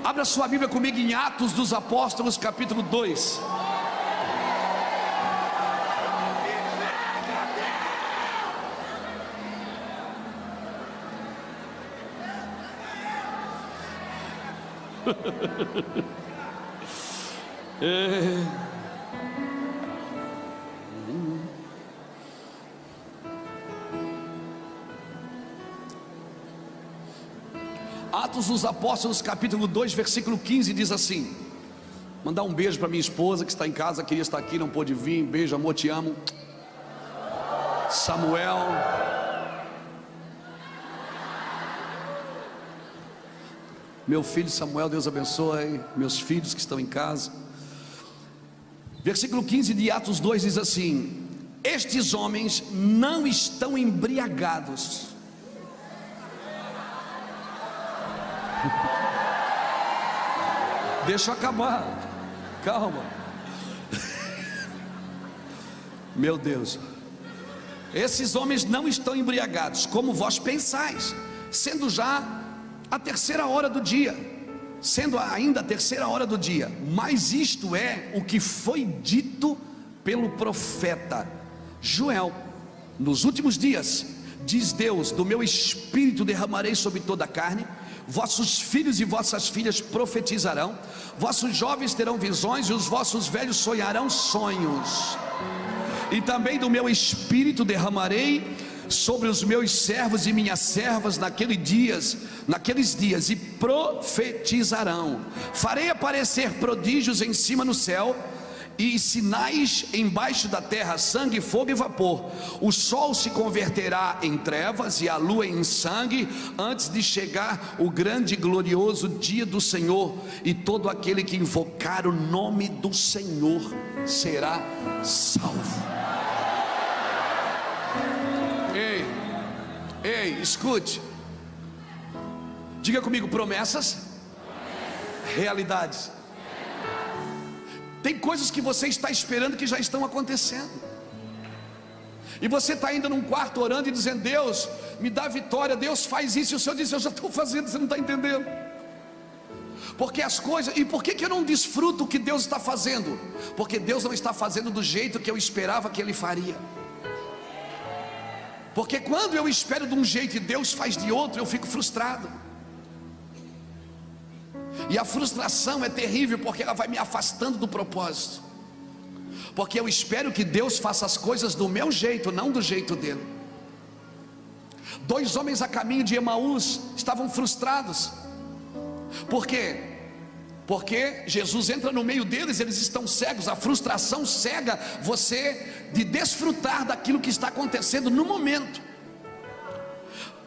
Abra sua Bíblia comigo em Atos dos Apóstolos, capítulo 2. Atos dos Apóstolos, capítulo 2, versículo 15, diz assim: mandar um beijo para minha esposa que está em casa, queria estar aqui, não pôde vir. Beijo, amor, te amo. Samuel, meu filho Samuel, Deus abençoe. Meus filhos que estão em casa. Versículo 15 de Atos 2 diz assim: estes homens não estão embriagados. Deixa eu acabar, calma. Meu Deus, esses homens não estão embriagados, como vós pensais, sendo já a terceira hora do dia, sendo ainda a terceira hora do dia. Mas isto é o que foi dito pelo profeta Joel: nos últimos dias, diz Deus, do meu espírito derramarei sobre toda a carne. Vossos filhos e vossas filhas profetizarão, vossos jovens terão visões e os vossos velhos sonharão sonhos. E também do meu espírito derramarei sobre os meus servos e minhas servas naqueles dias, e profetizarão. Farei aparecer prodígios em cima no céu e sinais embaixo da terra, sangue, fogo e vapor. O sol se converterá em trevas e a lua em sangue, antes de chegar o grande e glorioso dia do Senhor, e todo aquele que invocar o nome do Senhor será salvo. Ei, escute. Diga comigo: promessas, realidades. Tem coisas que você está esperando que já estão acontecendo, e você está ainda num quarto orando e dizendo: Deus, me dá vitória, Deus faz isso, e o Senhor diz: eu já estou fazendo, você não está entendendo. Porque as coisas, e por que eu não desfruto o que Deus está fazendo? Porque Deus não está fazendo do jeito que eu esperava que Ele faria. Porque quando eu espero de um jeito e Deus faz de outro, eu fico frustrado. E a frustração é terrível, porque ela vai me afastando do propósito. Porque eu espero que Deus faça as coisas do meu jeito, não do jeito dele. Dois homens a caminho de Emaús estavam frustrados. Por quê? Porque Jesus entra no meio deles, eles estão cegos. A frustração cega você de desfrutar daquilo que está acontecendo no momento.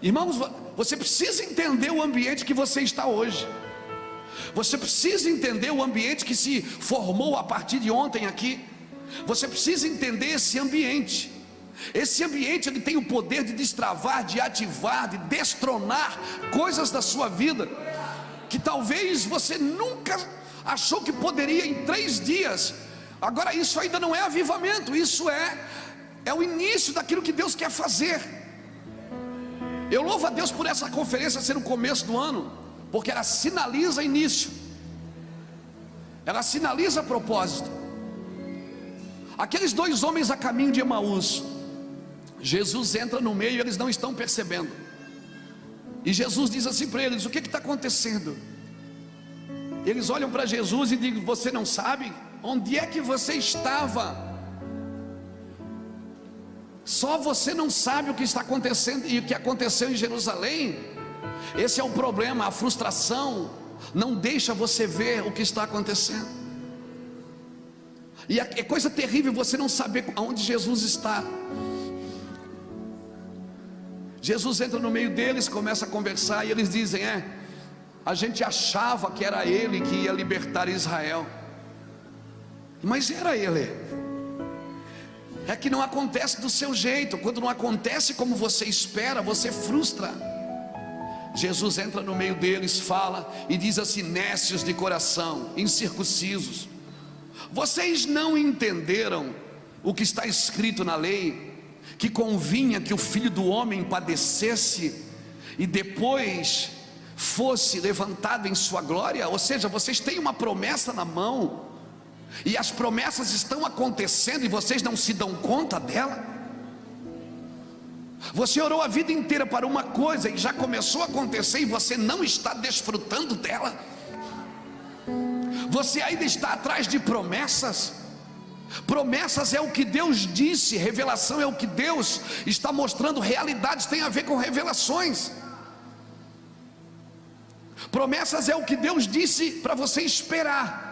Irmãos, você precisa entender o ambiente que você está hoje. Você precisa entender o ambiente que se formou a partir de ontem aqui. Você precisa entender esse ambiente. Esse ambiente, ele tem o poder de destravar, de ativar, de destronar coisas da sua vida que talvez você nunca achou que poderia em 3 dias. Agora, isso ainda não é avivamento, isso é o início daquilo que Deus quer fazer. Eu louvo a Deus por essa conferência ser no começo do ano, porque ela sinaliza início, ela sinaliza propósito. Aqueles dois homens a caminho de Emaús, Jesus entra no meio e eles não estão percebendo. E Jesus diz assim para eles: o que está acontecendo? Eles olham para Jesus e dizem: você não sabe? Onde é que você estava? Só você não sabe o que está acontecendo e o que aconteceu em Jerusalém. Esse é o problema, a frustração não deixa você ver o que está acontecendo. E é coisa terrível você não saber aonde Jesus está. Jesus entra no meio deles, começa a conversar, e eles dizem: a gente achava que era Ele que ia libertar Israel, mas era Ele. É que não acontece do seu jeito. Quando não acontece como você espera, você frustra. Jesus entra no meio deles, fala e diz assim: nécios de coração, incircuncisos, vocês não entenderam o que está escrito na lei, que convinha que o Filho do Homem padecesse e depois fosse levantado em sua glória. Ou seja, vocês têm uma promessa na mão, e as promessas estão acontecendo e vocês não se dão conta dela. Você orou a vida inteira para uma coisa e já começou a acontecer, e você não está desfrutando dela. Você ainda está atrás de promessas. Promessas é o que Deus disse, revelação é o que Deus está mostrando. Realidades tem a ver com revelações. Promessas é o que Deus disse para você esperar.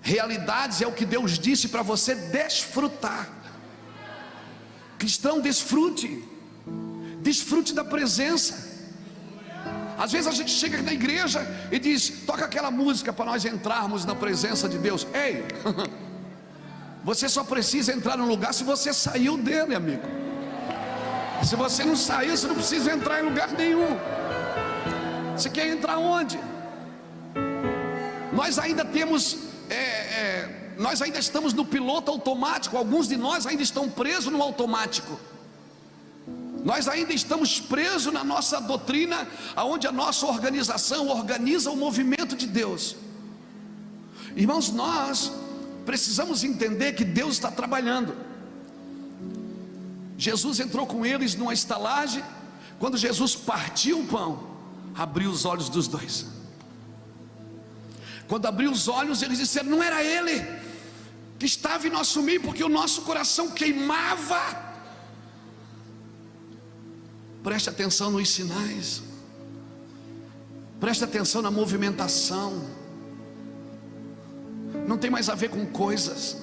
Realidades é o que Deus disse para você desfrutar. Cristão, desfrute da presença. Às vezes a gente chega aqui na igreja e diz: toca aquela música para nós entrarmos na presença de Deus. Ei, você só precisa entrar num lugar se você saiu dele, amigo. Se você não saiu, você não precisa entrar em lugar nenhum. Você quer entrar onde? Nós ainda temos, nós ainda estamos no piloto automático. Alguns de nós ainda estão presos no automático. Nós ainda estamos presos na nossa doutrina, aonde a nossa organização organiza o movimento de Deus. Irmãos, nós precisamos entender que Deus está trabalhando. Jesus entrou com eles numa estalagem. Quando Jesus partiu o pão, abriu os olhos dos dois. Quando abriu os olhos, eles disseram: não era ele que estava em nosso meio, porque o nosso coração queimava. Preste atenção nos sinais, preste atenção na movimentação. Não tem mais a ver com coisas,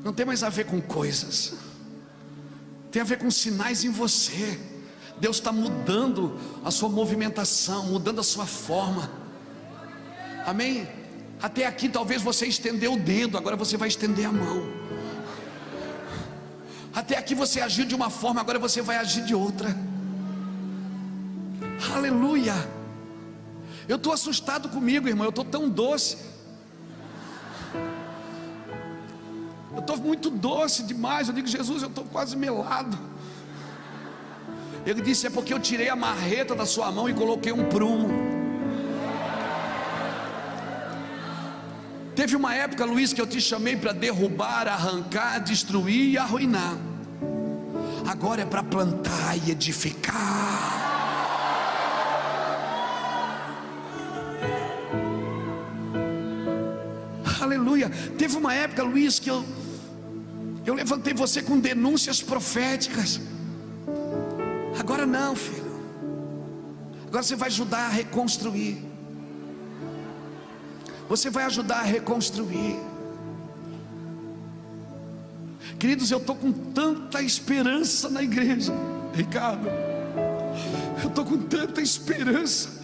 não tem mais a ver com coisas, tem a ver com sinais em você. Deus está mudando a sua movimentação, mudando a sua forma. Amém? Até aqui talvez você estendeu o dedo, agora você vai estender a mão. Até aqui você agiu de uma forma, agora você vai agir de outra. Aleluia. Eu estou assustado comigo, irmão. Eu estou tão doce. Eu estou muito doce demais. Eu digo: Jesus, eu estou quase melado. Ele disse: é porque eu tirei a marreta da sua mão e coloquei um prumo. Teve uma época, Luiz, que eu te chamei para derrubar, arrancar, destruir e arruinar. Agora é para plantar e edificar. Aleluia. Teve uma época, Luiz, que eu levantei você com denúncias proféticas. Agora não, filho. Agora você vai ajudar a reconstruir. Você vai ajudar a reconstruir. Queridos, eu estou com tanta esperança na igreja, Ricardo. Eu estou com tanta esperança.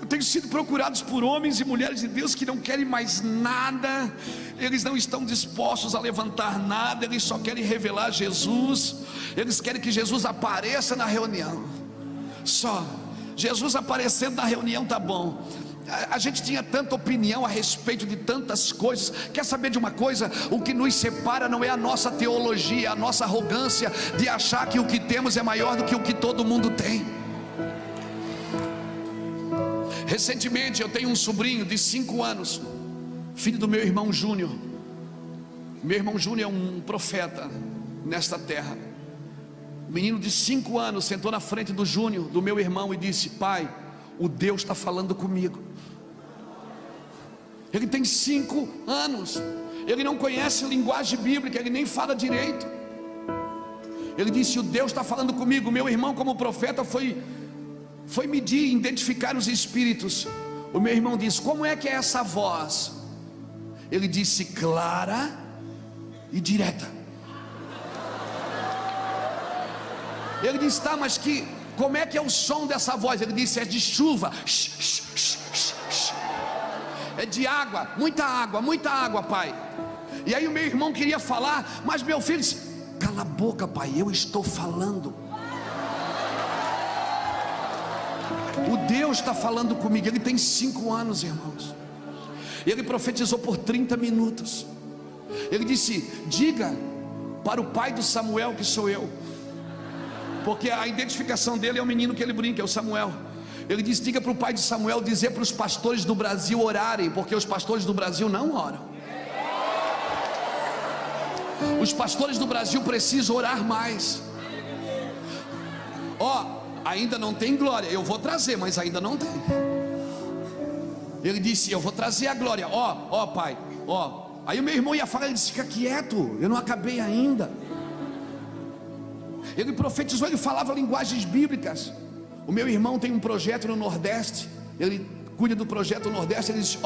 Eu tenho sido procurados por homens e mulheres de Deus que não querem mais nada. Eles não estão dispostos a levantar nada. Eles só querem revelar Jesus. Eles querem que Jesus apareça na reunião. Só Jesus aparecendo na reunião tá bom. A gente tinha tanta opinião a respeito de tantas coisas. Quer saber de uma coisa? O que nos separa não é a nossa teologia, a nossa arrogância de achar que o que temos é maior do que o que todo mundo tem. Recentemente eu tenho um sobrinho de 5 anos, filho do meu irmão Júnior. Meu irmão Júnior é um profeta nesta terra. O menino de 5 anos sentou na frente do Júnior, do meu irmão, e disse: pai, o Deus está falando comigo. Ele tem 5 anos. Ele não conhece linguagem bíblica, ele nem fala direito. Ele disse: o Deus está falando comigo. Meu irmão, como profeta, foi medir, identificar os espíritos. O meu irmão disse: como é que é essa voz? Ele disse: clara e direta. Ele disse: tá, mas como é que é o som dessa voz? Ele disse: é de chuva. É de água, muita água, pai. E aí o meu irmão queria falar, mas meu filho disse: cala a boca, pai, eu estou falando. O Deus está falando comigo. Ele tem 5 anos, irmãos. Ele profetizou por 30 minutos. Ele disse: diga para o pai do Samuel que sou eu. porque a identificação dele é o menino que ele brinca, é o Samuel. Ele diz: diga para o pai de Samuel dizer para os pastores do Brasil orarem, porque os pastores do Brasil não oram. Os pastores do Brasil precisam orar mais. Ainda não tem glória, eu vou trazer, mas ainda não tem. Ele disse: eu vou trazer a glória. Pai, Aí o meu irmão ia falar, ele disse: fica quieto, eu não acabei ainda. Ele profetizou, ele falava linguagens bíblicas. O meu irmão tem um projeto no Nordeste, ele cuida do projeto no Nordeste. Ele disse: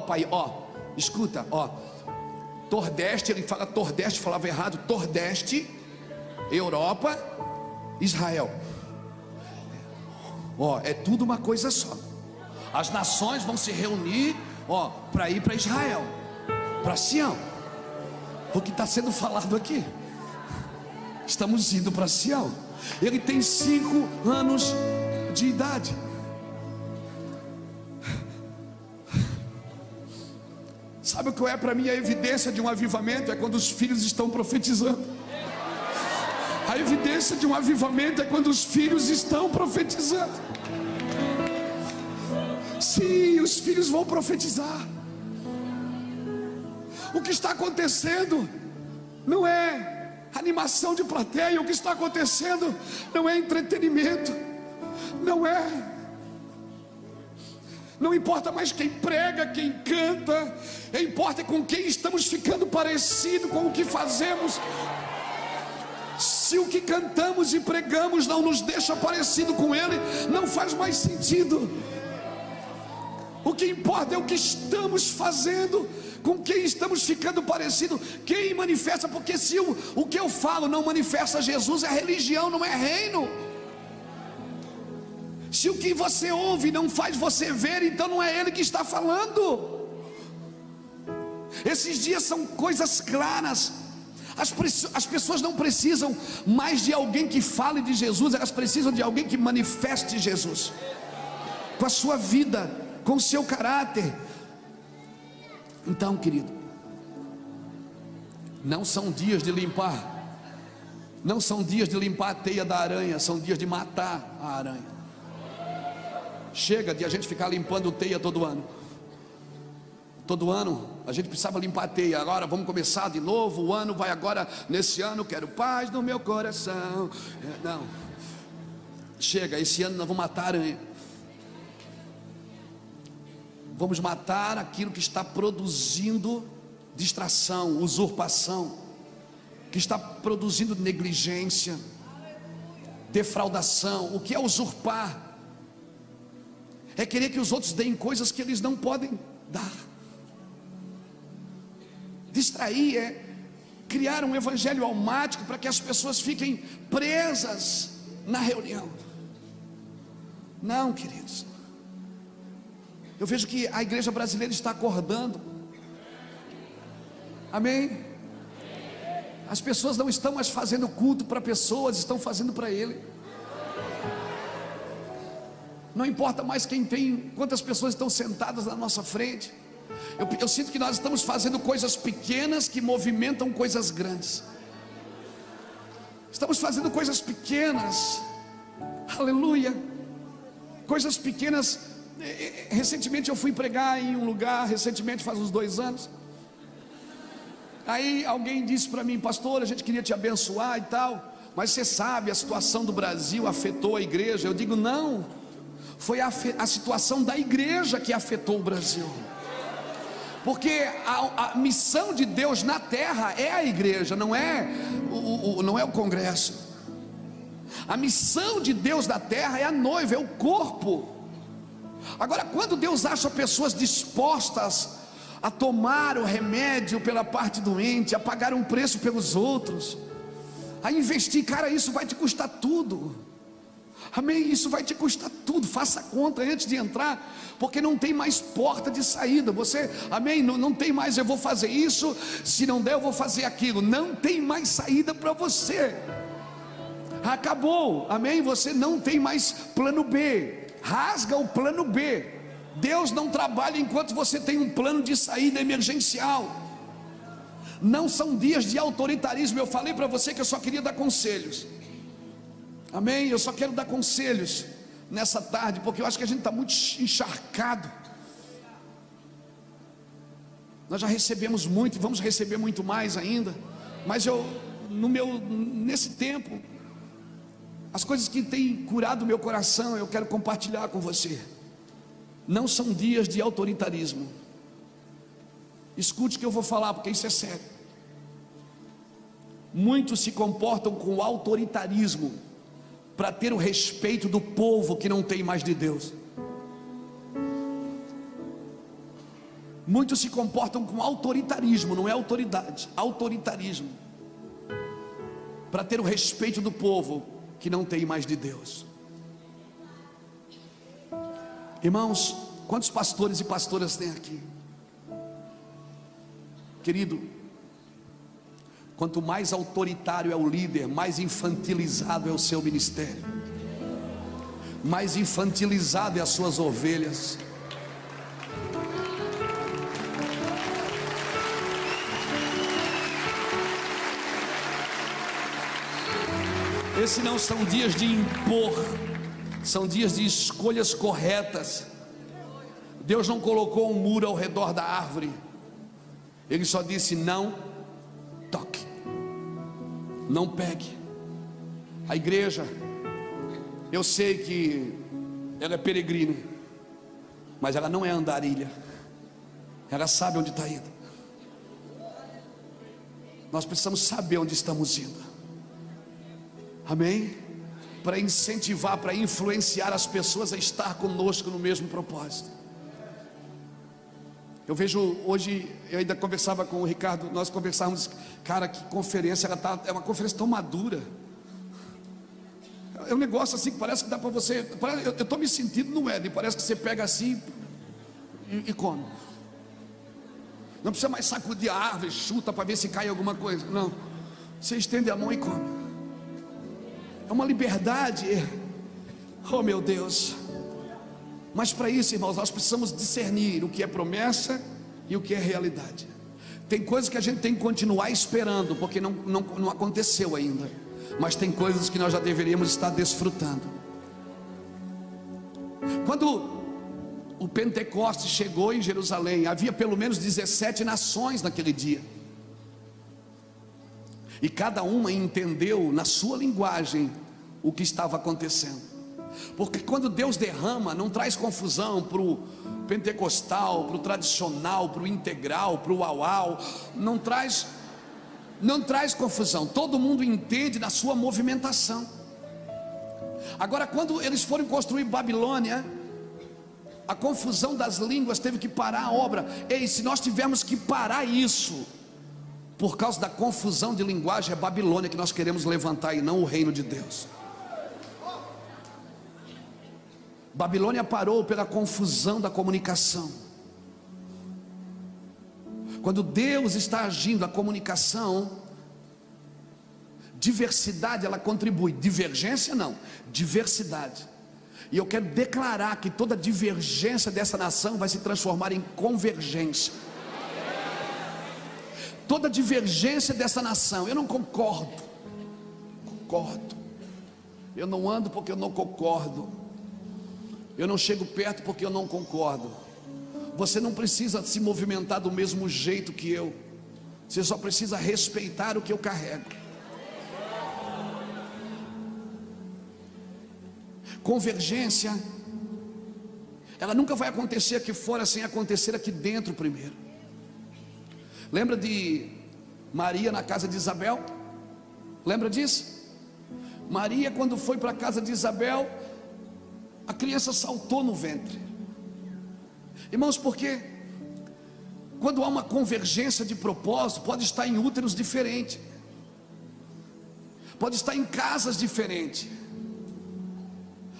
pai, escuta, Tordeste, ele fala Tordeste, falava errado, Tordeste, Europa, Israel. É tudo uma coisa só. As nações vão se reunir, para ir para Israel, para Sião. O que está sendo falado aqui? Estamos indo para Sião. Ele tem 5 anos de idade. Sabe o que é para mim a evidência de um avivamento? É quando os filhos estão profetizando. A evidência de um avivamento é quando os filhos estão profetizando. Sim, os filhos vão profetizar. O que está acontecendo não é animação de plateia. O que está acontecendo não é entretenimento. Não importa mais quem prega, quem canta. Importa com quem estamos ficando parecido com o que fazemos. Se o que cantamos e pregamos não nos deixa parecido com Ele, não faz mais sentido. O que importa é o que estamos fazendo, com quem estamos ficando parecido, quem manifesta. Porque se o que eu falo não manifesta Jesus, é religião, não é reino. Se o que você ouve não faz você ver, então não é Ele que está falando. Esses dias são coisas claras. As pessoas não precisam mais de alguém que fale de Jesus, elas precisam de alguém que manifeste Jesus, com a sua vida, com o seu caráter. Então, querido, não são dias de limpar, não são dias de limpar a teia da aranha, são dias de matar a aranha. Chega de a gente ficar limpando teia todo ano. Todo ano a gente precisava limpar a teia. Agora vamos começar de novo. O ano vai agora. Nesse ano quero paz no meu coração. Não, chega, esse ano nós vamos matar a aranha. Vamos matar aquilo que está produzindo distração, usurpação, que está produzindo negligência, defraudação. O que é usurpar? É querer que os outros deem coisas que eles não podem dar. Distrair é criar um evangelho almático para que as pessoas fiquem presas na reunião. Não, queridos. Eu vejo que a igreja brasileira está acordando. Amém? As pessoas não estão mais fazendo culto para pessoas, estão fazendo para Ele. Não importa mais quem tem, quantas pessoas estão sentadas na nossa frente. Eu sinto que nós estamos fazendo coisas pequenas que movimentam coisas grandes. Estamos fazendo coisas pequenas, aleluia, coisas pequenas. Recentemente eu fui pregar em um lugar, recentemente faz uns 2 anos. Aí alguém disse para mim: pastor, a gente queria te abençoar e tal, mas você sabe, a situação do Brasil afetou a igreja. Eu digo: não, foi a situação da igreja que afetou o Brasil. Porque a missão de Deus na terra é a igreja, não é o congresso. A missão de Deus na terra é a noiva, é o corpo. Agora, quando Deus acha pessoas dispostas a tomar o remédio pela parte doente, a pagar um preço pelos outros, a investir, cara, isso vai te custar tudo. Amém? Isso vai te custar tudo. Faça a conta antes de entrar, porque não tem mais porta de saída. Você, amém? Não tem mais, eu vou fazer isso, se não der eu vou fazer aquilo. Não tem mais saída para você. Acabou, amém? Você não tem mais plano B. Rasga o plano B. Deus não trabalha enquanto você tem um plano de saída emergencial. Não são dias de autoritarismo. Eu falei para você que eu só queria dar conselhos. Amém? Eu só quero dar conselhos nessa tarde, porque eu acho que a gente está muito encharcado. Nós já recebemos muito e vamos receber muito mais ainda. Mas nesse tempo, as coisas que têm curado o meu coração, eu quero compartilhar com você. Não são dias de autoritarismo. Escute o que eu vou falar, porque isso é sério. Muitos se comportam com autoritarismo para ter o respeito do povo que não tem mais de Deus. Muitos se comportam com autoritarismo, não é autoridade, autoritarismo, para ter o respeito do povo que não tem mais de Deus. Irmãos, quantos pastores e pastoras tem aqui? Querido, quanto mais autoritário é o líder, mais infantilizado é o seu ministério, mais infantilizado é as suas ovelhas. Esses não são dias de impor, são dias de escolhas corretas. Deus não colocou um muro ao redor da árvore, Ele só disse: não toque, não pegue. A igreja, eu sei que ela é peregrina, mas ela não é andarilha, ela sabe onde está indo. Nós precisamos saber onde estamos indo. Amém? Para incentivar, para influenciar as pessoas a estar conosco no mesmo propósito. Eu vejo hoje, eu ainda conversava com o Ricardo, nós conversávamos, cara, que conferência, é uma conferência tão madura. É um negócio assim que parece que dá para você, eu estou me sentindo no Éden, parece que você pega assim e come. Não precisa mais sacudir a árvore, chuta para ver se cai alguma coisa. Não, você estende a mão e come. É uma liberdade, oh meu Deus. Mas para isso, irmãos, nós precisamos discernir o que é promessa e o que é realidade. Tem coisas que a gente tem que continuar esperando, porque não aconteceu ainda. Mas tem coisas que nós já deveríamos estar desfrutando. Quando o Pentecostes chegou em Jerusalém, havia pelo menos 17 nações naquele dia. E cada uma entendeu na sua linguagem o que estava acontecendo. Porque quando Deus derrama, não traz confusão para o pentecostal, para o tradicional, para o integral, para o uau, não traz confusão. Todo mundo entende na sua movimentação. Agora, quando eles foram construir Babilônia, a confusão das línguas teve que parar a obra. Ei, se nós tivermos que parar isso por causa da confusão de linguagem, é Babilônia que nós queremos levantar e não o reino de Deus. Babilônia parou pela confusão da comunicação. Quando Deus está agindo, a comunicação, diversidade ela contribui, divergência não, diversidade. E eu quero declarar que toda divergência dessa nação vai se transformar em convergência. Toda divergência dessa nação, eu não concordo, eu não ando porque eu não concordo, eu não chego perto porque eu não concordo. Você não precisa se movimentar do mesmo jeito que eu, você só precisa respeitar o que eu carrego. Convergência, ela nunca vai acontecer aqui fora sem acontecer aqui dentro primeiro. Lembra de Maria na casa de Isabel? Lembra disso? Maria, quando foi para a casa de Isabel, a criança saltou no ventre. Irmãos, porque quando há uma convergência de propósito, pode estar em úteros diferentes, pode estar em casas diferentes.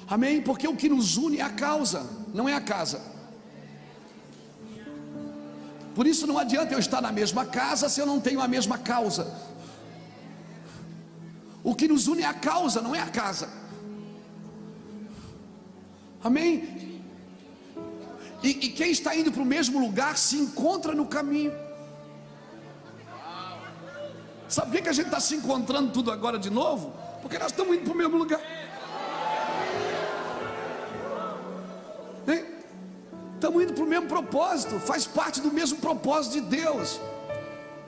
Amém? Porque o que nos une é a causa, não é a casa. Por isso não adianta eu estar na mesma casa se eu não tenho a mesma causa. O que nos une é a causa, não é a casa. Amém? E quem está indo para o mesmo lugar se encontra no caminho. Sabe por que a gente está se encontrando tudo agora de novo? Porque nós estamos indo para o mesmo lugar. Estamos indo para o mesmo propósito, faz parte do mesmo propósito de Deus.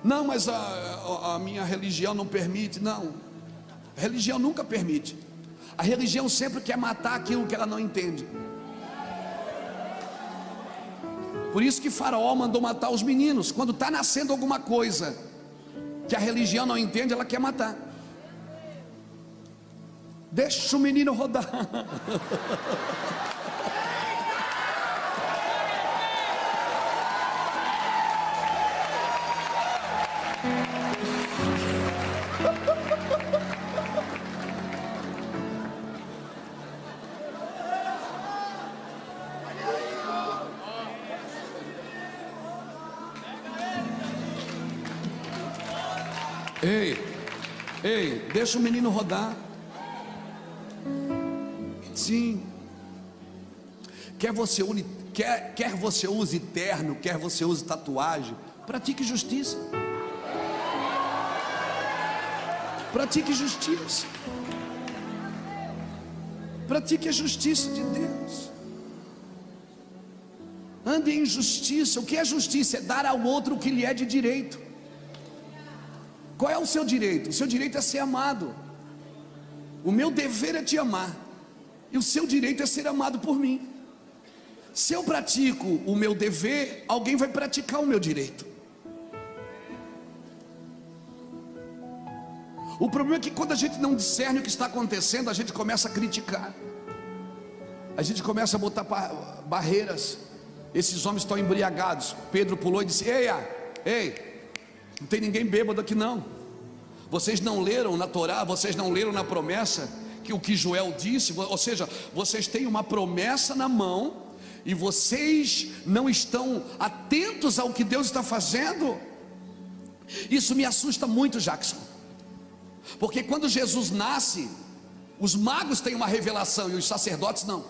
Não, mas a minha religião não permite. Não, a religião nunca permite. A religião sempre quer matar aquilo que ela não entende. Por isso que Faraó mandou matar os meninos. Quando está nascendo alguma coisa que a religião não entende, ela quer matar. Deixa o menino rodar. Ei, deixa o menino rodar. Sim. Quer você use terno, quer você use tatuagem, pratique justiça. Pratique justiça. Pratique a justiça de Deus. Ande em justiça. O que é justiça? É dar ao outro o que lhe é de direito. Qual é o seu direito? O seu direito é ser amado. O meu dever é te amar, e o seu direito é ser amado por mim. Se eu pratico o meu dever, alguém vai praticar o meu direito. O problema é que quando a gente não discerne o que está acontecendo, a gente começa a criticar, a gente começa a botar barreiras. Esses homens estão embriagados. Pedro pulou e disse: ei, não tem ninguém bêbado aqui não. Vocês não leram na Torá, vocês não leram na promessa que o que Joel disse? Ou seja, vocês têm uma promessa na mão e vocês não estão atentos ao que Deus está fazendo. Isso me assusta muito, Jackson, porque quando Jesus nasce, os magos têm uma revelação e os sacerdotes não.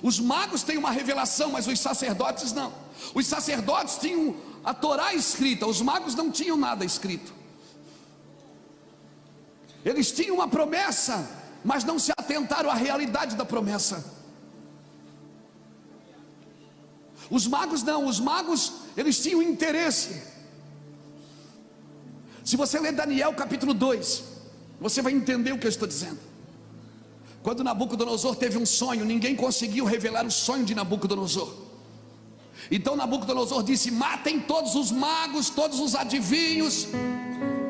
Os magos têm uma revelação, mas os sacerdotes não. Os sacerdotes tinham a Torá escrita, os magos não tinham nada escrito. Eles tinham uma promessa, mas não se atentaram à realidade da promessa. Os magos não, os magos, eles tinham interesse. Se você ler Daniel capítulo 2, você vai entender o que eu estou dizendo. Quando Nabucodonosor teve um sonho, ninguém conseguiu revelar o sonho de Nabucodonosor. Então Nabucodonosor disse: matem todos os magos, todos os adivinhos.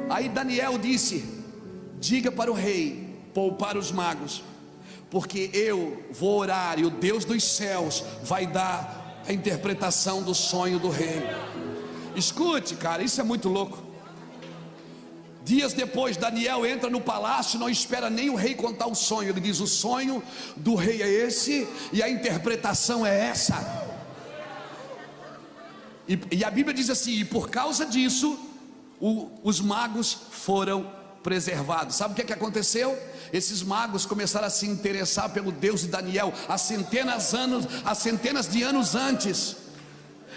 Aí Daniel disse: diga para o rei poupar os magos, porque eu vou orar e o Deus dos céus vai dar a interpretação do sonho do rei. Escute, cara, isso é muito louco. Dias depois, Daniel entra no palácio, não espera nem o rei contar o sonho. Ele diz: o sonho do rei é esse e a interpretação é essa. E a Bíblia diz assim: e por causa disso os magos foram preservados. Sabe o que aconteceu? Esses magos começaram a se interessar pelo Deus de Daniel há centenas de anos antes.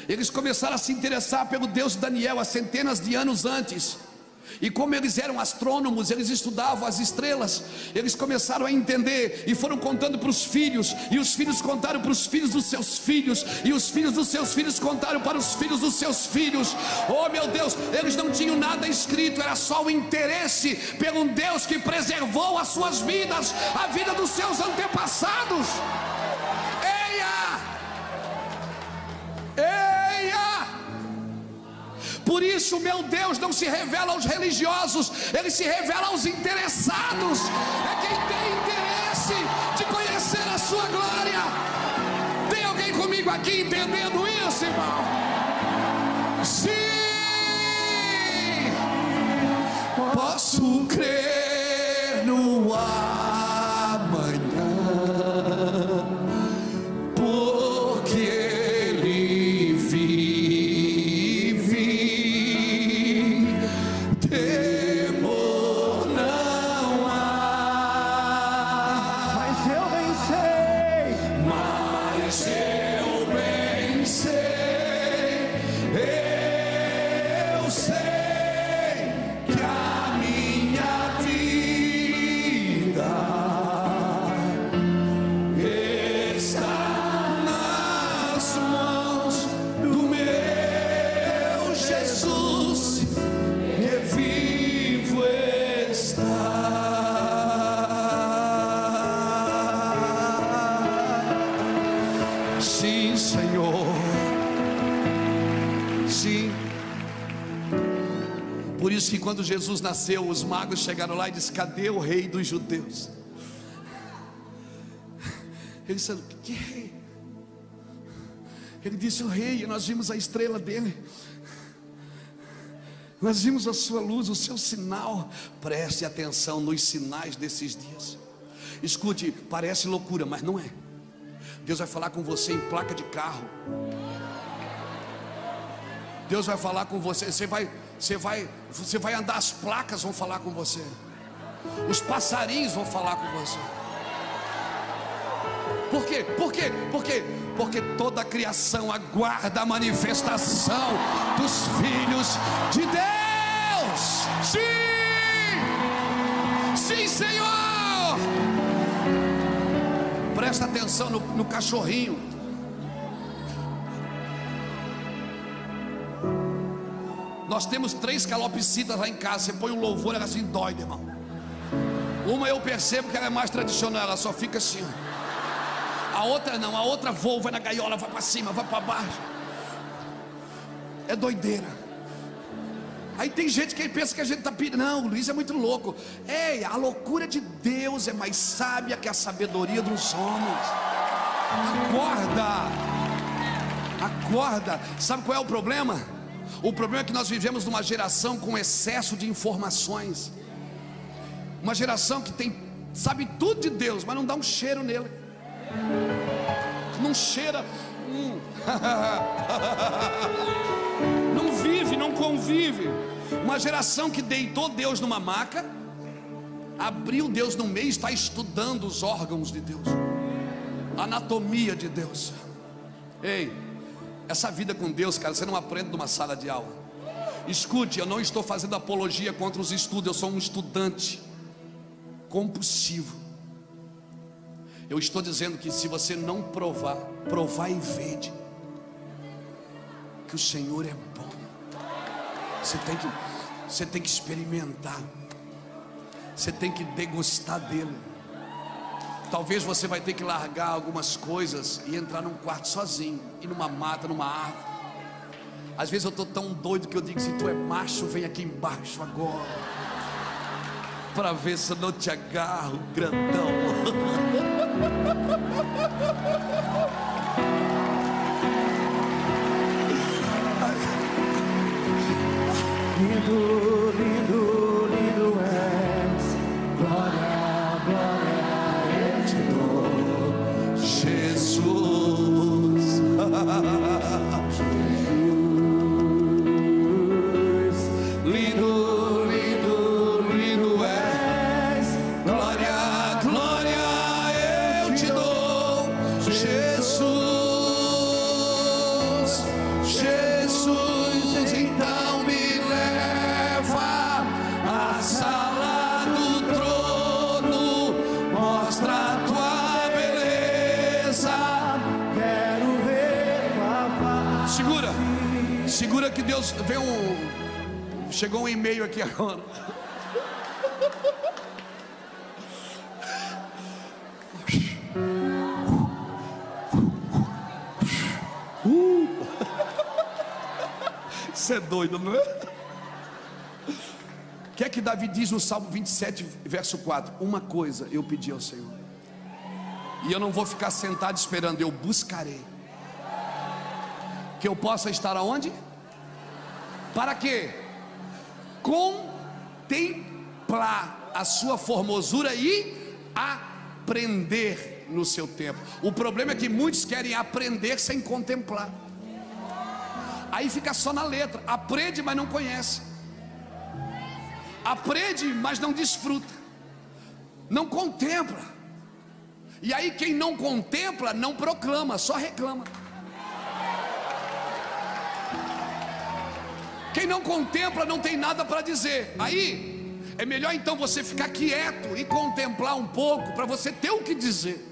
Eles começaram a se interessar pelo Deus de Daniel há centenas de anos antes. E como eles eram astrônomos, eles estudavam as estrelas, eles começaram a entender e foram contando para os filhos, e os filhos contaram para os filhos dos seus filhos, e os filhos dos seus filhos contaram para os filhos dos seus filhos. Oh meu Deus, eles não tinham nada escrito, era só o interesse pelo Deus que preservou as suas vidas, a vida dos seus antepassados. Por isso meu Deus não se revela aos religiosos, Ele se revela aos interessados. É quem tem interesse de conhecer a sua glória. Tem alguém comigo aqui entendendo isso, irmão? Sim, posso crer no amanhã, porque Ele vive. Eu sei que a minha vida Sim, Senhor. Sim. Por isso que quando Jesus nasceu, os magos chegaram lá e disseram: cadê o rei dos judeus? Ele disse: que rei? Ele disse: o rei. E nós vimos a estrela dele, nós vimos a sua luz, o seu sinal. Preste atenção nos sinais desses dias. Escute, parece loucura, mas não é. Deus vai falar com você em placa de carro. Deus vai falar com você. Você vai andar, as placas vão falar com você. Os passarinhos vão falar com você. Por quê? Por quê? Por quê? Porque toda a criação aguarda a manifestação dos filhos de Deus. Sim! Sim, Senhor! Presta atenção no cachorrinho. Nós temos 3 calopsitas lá em casa. Você põe um louvor, ela assim dói, meu irmão. Uma eu percebo que ela é mais tradicional, ela só fica assim. A outra não, a outra voa, vai na gaiola, vai para cima, vai para baixo. É doideira. Aí tem gente que pensa que a gente está pedindo. Não, o Luiz é muito louco. Ei, a loucura de Deus é mais sábia que a sabedoria dos homens. Acorda. Acorda. Sabe qual é o problema? O problema é que nós vivemos numa geração com excesso de informações. Uma geração que sabe tudo de Deus, mas não dá um cheiro nele. Não cheira. Não vive, não convive. Uma geração que deitou Deus numa maca, abriu Deus no meio e está estudando os órgãos de Deus, a anatomia de Deus. Ei, essa vida com Deus, cara, você não aprende numa sala de aula. Escute, eu não estou fazendo apologia contra os estudos. Eu sou um estudante compulsivo. Eu estou dizendo que se você não provar e vede que o Senhor é bom. Você tem que experimentar. Você tem que degustar dele. Talvez você vai ter que largar algumas coisas e entrar num quarto sozinho, ir numa mata, numa árvore. Às vezes eu estou tão doido que eu digo: se tu é macho, vem aqui embaixo agora, para ver se eu não te agarro, grandão. Lindo, lindo, lindo és. Glória, glória eu te dou, Jesus. Lindo, lindo, lindo és. Glória, glória eu te dou, Jesus. Jesus, então me leva à sala do trono, mostra a tua beleza. quero ver papai. Segura que Deus veio chegou um e-mail aqui agora. Você é doido, não é? O que é que Davi diz no Salmo 27, verso 4? Uma coisa eu pedi ao Senhor, e eu não vou ficar sentado esperando, eu buscarei. Que eu possa estar aonde? Para quê? Contemplar a sua formosura e aprender no seu tempo. O problema é que muitos querem aprender sem contemplar. Aí fica só na letra. Aprende, mas não conhece. Aprende, mas não desfruta. Não contempla. E aí quem não contempla não proclama, só reclama. Quem não contempla não tem nada para dizer. Aí é melhor então você ficar quieto e contemplar um pouco, para você ter o que dizer.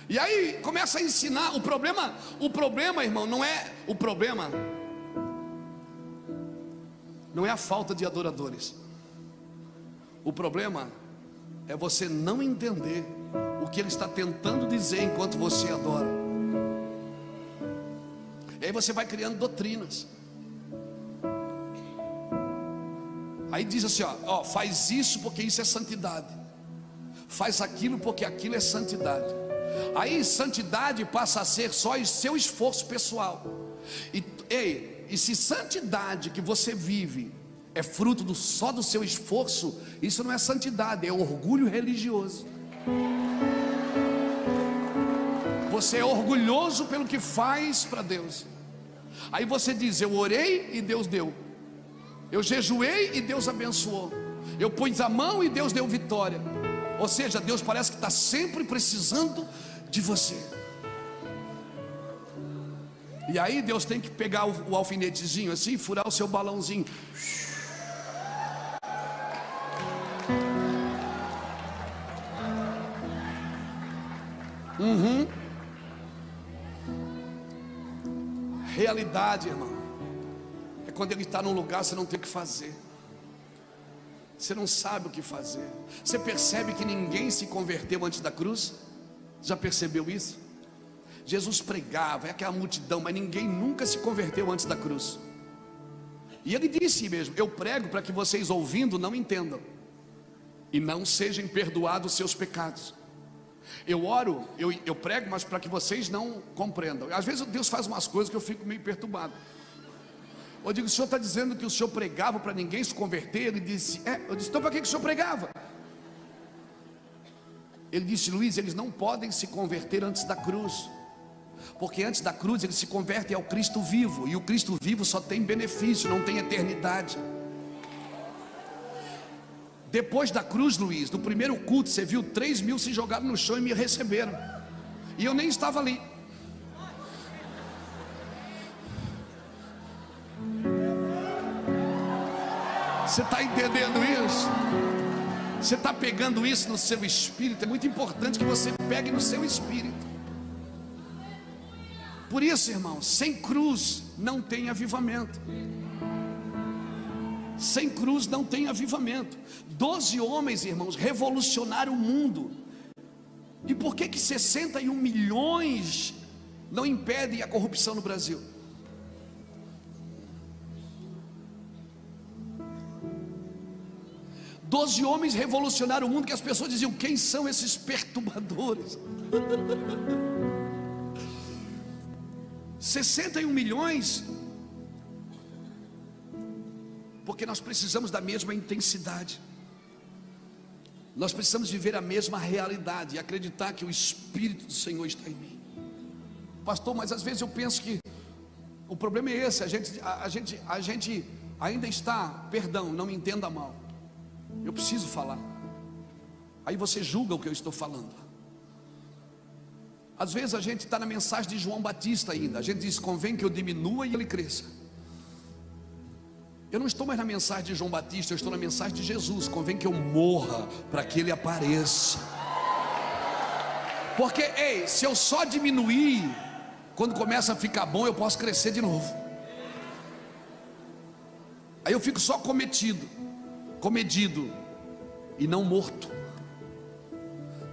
E aí começa a ensinar. O problema, irmão, não é a falta de adoradores. O problema é você não entender o que Ele está tentando dizer enquanto você adora. E aí você vai criando doutrinas. Aí diz assim, ó, faz isso porque isso é santidade, faz aquilo porque aquilo é santidade. Aí santidade passa a ser só seu esforço pessoal. E se santidade que você vive é fruto só do seu esforço, isso não é santidade, é orgulho religioso. Você é orgulhoso pelo que faz para Deus. Aí você diz, eu orei e Deus deu, eu jejuei e Deus abençoou, eu pus a mão e Deus deu vitória. Ou seja, Deus parece que está sempre precisando de você. E aí Deus tem que pegar o alfinetezinho assim, furar o seu balãozinho. Realidade, irmão, é quando Ele está num lugar, você não tem o que fazer, você não sabe o que fazer. Você percebe que ninguém se converteu antes da cruz? Já percebeu isso? Jesus pregava, é aquela multidão, mas ninguém nunca se converteu antes da cruz. E Ele disse mesmo, eu prego para que vocês ouvindo não entendam e não sejam perdoados os seus pecados. Eu oro, eu prego, mas para que vocês não compreendam. Às vezes Deus faz umas coisas que eu fico meio perturbado. Eu digo, o senhor está dizendo que o senhor pregava para ninguém se converter? Ele disse, eu disse, então para que o senhor pregava? Ele disse, Luiz, eles não podem se converter antes da cruz, porque antes da cruz eles se convertem ao Cristo vivo, e o Cristo vivo só tem benefício, não tem eternidade. Depois da cruz, Luiz, no primeiro culto, você viu 3.000 se jogaram no chão e me receberam, e eu nem estava ali. Você está entendendo isso? Você está pegando isso no seu espírito? É muito importante que você pegue no seu espírito. Por isso, irmão, sem cruz não tem avivamento. Sem cruz não tem avivamento. 12 homens, irmãos, revolucionaram o mundo. E por que 61 milhões não impedem a corrupção no Brasil? Doze homens revolucionaram o mundo, que as pessoas diziam, quem são esses perturbadores? 61 milhões, porque nós precisamos da mesma intensidade, nós precisamos viver a mesma realidade e acreditar que o Espírito do Senhor está em mim. Pastor, mas às vezes eu penso que o problema é esse, a gente ainda está, perdão, não me entenda mal, eu preciso falar. Aí você julga o que eu estou falando. Às vezes a gente está na mensagem de João Batista ainda. A gente diz, convém que eu diminua e ele cresça. Eu não estou mais na mensagem de João Batista, eu estou na mensagem de Jesus. Convém que eu morra para que ele apareça. Porque, se eu só diminuir, quando começa a ficar bom, eu posso crescer de novo. Aí eu fico só comedido e não morto.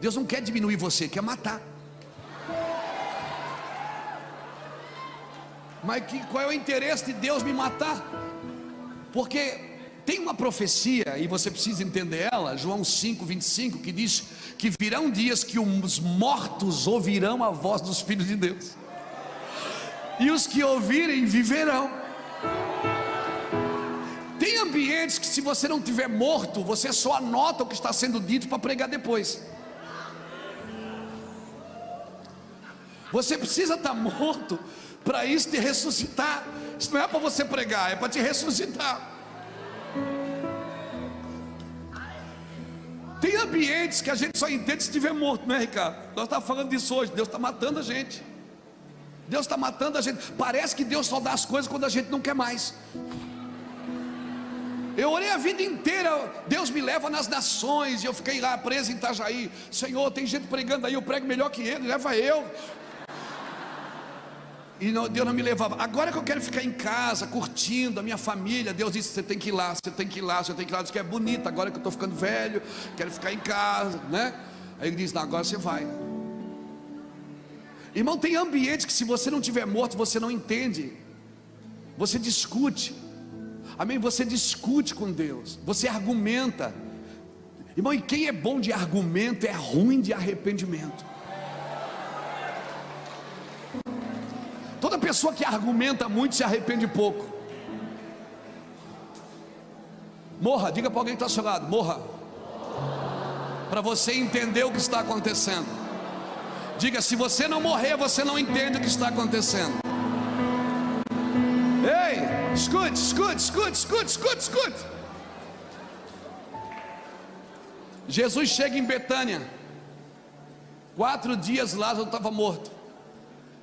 Deus não quer diminuir você, quer matar. Mas qual é o interesse de Deus me matar? Porque tem uma profecia, e você precisa entender ela, João 5:25, que diz que virão dias que os mortos ouvirão a voz dos filhos de Deus, e os que ouvirem viverão. Tem ambientes que, se você não tiver morto, você só anota o que está sendo dito para pregar depois. Você precisa estar morto para isso te ressuscitar. Isso não é para você pregar, é para te ressuscitar. Tem ambientes que a gente só entende se estiver morto, não é, Ricardo? Nós estamos falando disso hoje. Deus está matando a gente. Deus está matando a gente. Parece que Deus só dá as coisas quando a gente não quer mais. Eu orei a vida inteira, Deus me leva nas nações, e eu fiquei lá preso em Itajaí. Senhor, tem gente pregando aí, eu prego melhor que ele, leva eu. E Deus não me levava. Agora que eu quero ficar em casa, curtindo a minha família, Deus disse: você tem que ir lá, você tem que ir lá, você tem que ir lá. Diz que é bonito, agora que eu estou ficando velho, quero ficar em casa, né? Aí ele diz: não, agora você vai. Irmão, tem ambiente que se você não tiver morto, você não entende. Você discute. Amém? Você discute com Deus, você argumenta. Irmão, e quem é bom de argumento é ruim de arrependimento. Toda pessoa que argumenta muito se arrepende pouco. Morra, diga para alguém que está ao seu lado: morra, para você entender o que está acontecendo. Diga: se você não morrer, você não entende o que está acontecendo. Ei, escute, escute, escute, escute, escute, escute. Jesus chega em Betânia. 4 dias Lázaro estava morto.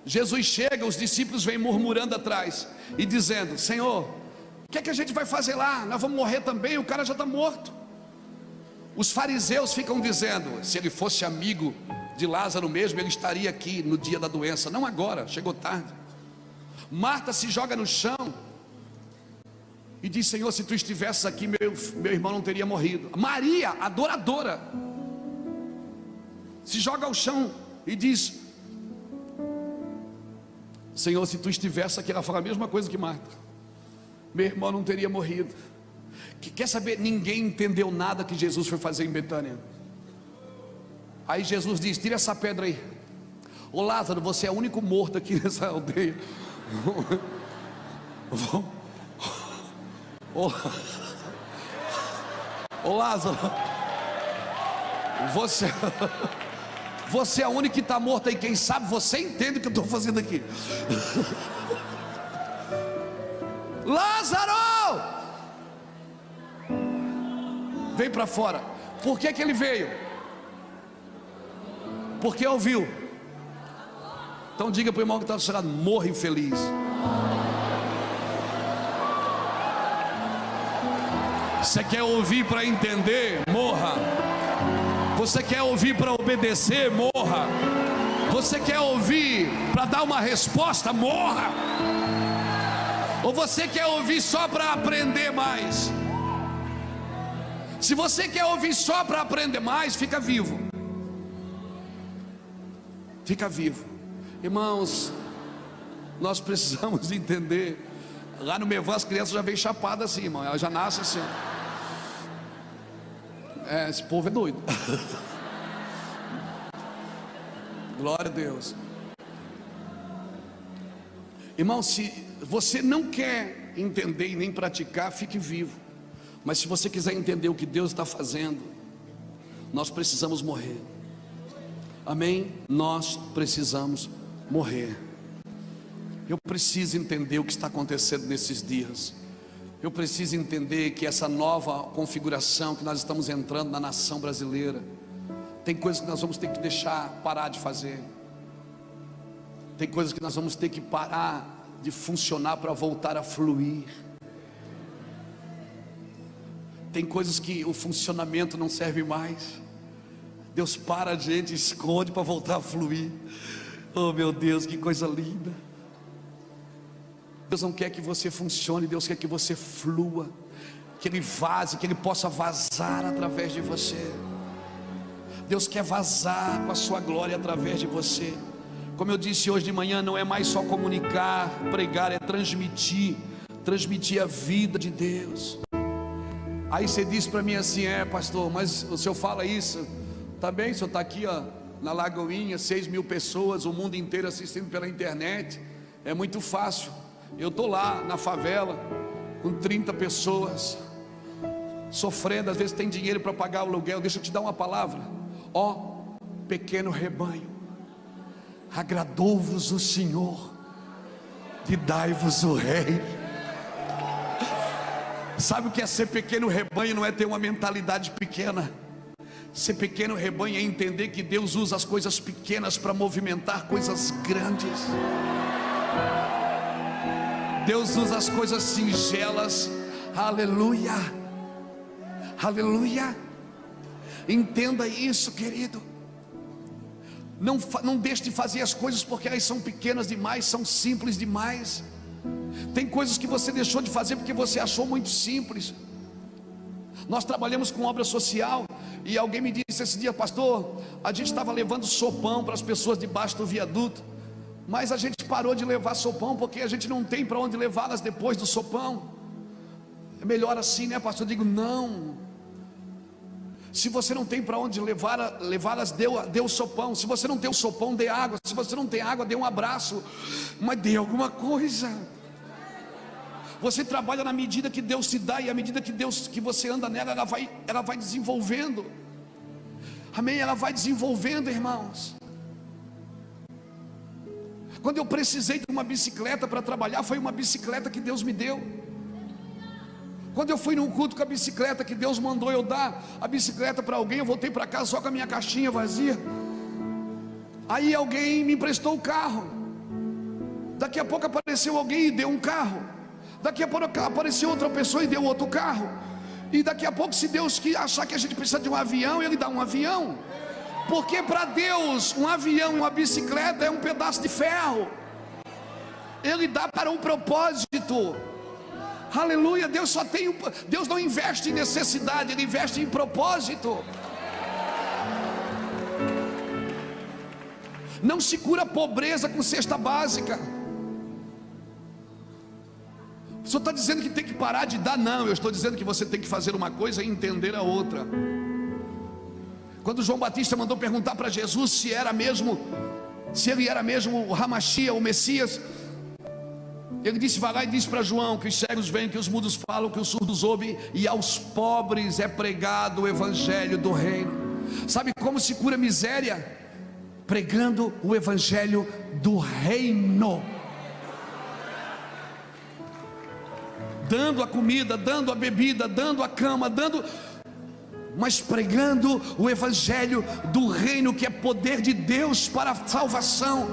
Jesus chega, os discípulos vêm murmurando atrás e dizendo: Senhor, o que é que a gente vai fazer lá? Nós vamos morrer também, o cara já está morto. Os fariseus ficam dizendo: se ele fosse amigo de Lázaro mesmo, ele estaria aqui no dia da doença. Não agora, chegou tarde. Marta se joga no chão e diz: Senhor, se tu estivesses aqui, meu irmão não teria morrido. Maria, adoradora, se joga ao chão e diz: Senhor, se tu estivesse aqui, ela fala a mesma coisa que Marta, meu irmão não teria morrido. Quer saber? Ninguém entendeu nada que Jesus foi fazer em Betânia. Aí Jesus diz: tira essa pedra aí. Ô Lázaro, você é o único morto aqui nessa aldeia. Ô Lázaro, você é o único que está morto aí. Quem sabe você entende o que eu estou fazendo aqui. Lázaro, vem para fora. Por que que ele veio? Porque ouviu. Então diga para o irmão que está do seu lado: morra infeliz. Você quer ouvir para entender? Morra. Você quer ouvir para obedecer? Morra. Você quer ouvir para dar uma resposta? Morra. Ou você quer ouvir só para aprender mais? Se você quer ouvir só para aprender mais, fica vivo. Fica vivo. Irmãos, nós precisamos entender. Lá no Mevan as crianças já vêm chapadas assim, irmão. Elas já nascem assim. Esse povo é doido. Glória a Deus. Irmão, se você não quer entender e nem praticar, fique vivo. Mas se você quiser entender o que Deus está fazendo, nós precisamos morrer. Amém? Nós precisamos morrer. Eu preciso entender o que está acontecendo nesses dias. Eu preciso entender que essa nova configuração que nós estamos entrando na nação brasileira, tem coisas que nós vamos ter que deixar parar de fazer. Tem coisas que nós vamos ter que parar de funcionar para voltar a fluir. Tem coisas que o funcionamento não serve mais. Deus para a gente, esconde para voltar a fluir. Oh meu Deus, que coisa linda. Deus não quer que você funcione, Deus quer que você flua, que Ele vaze, que Ele possa vazar através de você. Deus quer vazar com a sua glória através de você. Como eu disse hoje de manhã, não é mais só comunicar, pregar, é transmitir a vida de Deus. Aí você diz para mim assim: pastor, mas o senhor fala isso, tá bem, o senhor está aqui ó, na Lagoinha, 6.000 pessoas, o mundo inteiro assistindo pela internet, é muito fácil. Eu estou lá na favela com 30 pessoas sofrendo, às vezes tem dinheiro para pagar o aluguel. Deixa eu te dar uma palavra. Ó pequeno rebanho, agradou-vos o Senhor e dai-vos o rei. Sabe o que é ser pequeno rebanho? Não é ter uma mentalidade pequena. Ser pequeno rebanho é entender que Deus usa as coisas pequenas para movimentar coisas grandes. Deus usa as coisas singelas. Aleluia, aleluia. Entenda isso, querido. Não deixe de fazer as coisas porque elas são pequenas demais, são simples demais. Tem coisas que você deixou de fazer porque você achou muito simples. Nós trabalhamos com obra social e alguém me disse esse dia: pastor, a gente estava levando sopão para as pessoas debaixo do viaduto, mas a gente parou de levar sopão porque a gente não tem para onde levá-las depois do sopão. É melhor assim, né, pastor? Eu digo: não. Se você não tem para onde levá-las, dê o sopão. Se você não tem o sopão, dê água. Se você não tem água, dê um abraço, mas dê alguma coisa. Você trabalha na medida que Deus te dá, e à medida que você anda nela, ela vai desenvolvendo. Amém? Ela vai desenvolvendo, irmãos. Quando eu precisei de uma bicicleta para trabalhar, foi uma bicicleta que Deus me deu. Quando eu fui num culto com a bicicleta que Deus mandou eu dar a bicicleta para alguém, eu voltei para casa só com a minha caixinha vazia. Aí alguém me emprestou o carro. Daqui a pouco apareceu alguém e deu um carro. Daqui a pouco apareceu outra pessoa e deu outro carro. E daqui a pouco, se Deus achar que a gente precisa de um avião, Ele dá um avião. Porque para Deus um avião e uma bicicleta é um pedaço de ferro. Ele dá para um propósito. Aleluia. Deus não investe em necessidade, Ele investe em propósito. Não se cura pobreza com cesta básica. O senhor está dizendo que tem que parar de dar? Não, eu estou dizendo que você tem que fazer uma coisa e entender a outra. Quando João Batista mandou perguntar para Jesus se ele era mesmo o Hamashia, o Messias, ele disse: vai lá e diz para João que os cegos veem, que os mudos falam, que os surdos ouvem, e aos pobres é pregado o evangelho do reino. Sabe como se cura miséria? Pregando o evangelho do reino. Dando a comida, dando a bebida, dando a cama, mas pregando o evangelho do reino, que é poder de Deus para a salvação.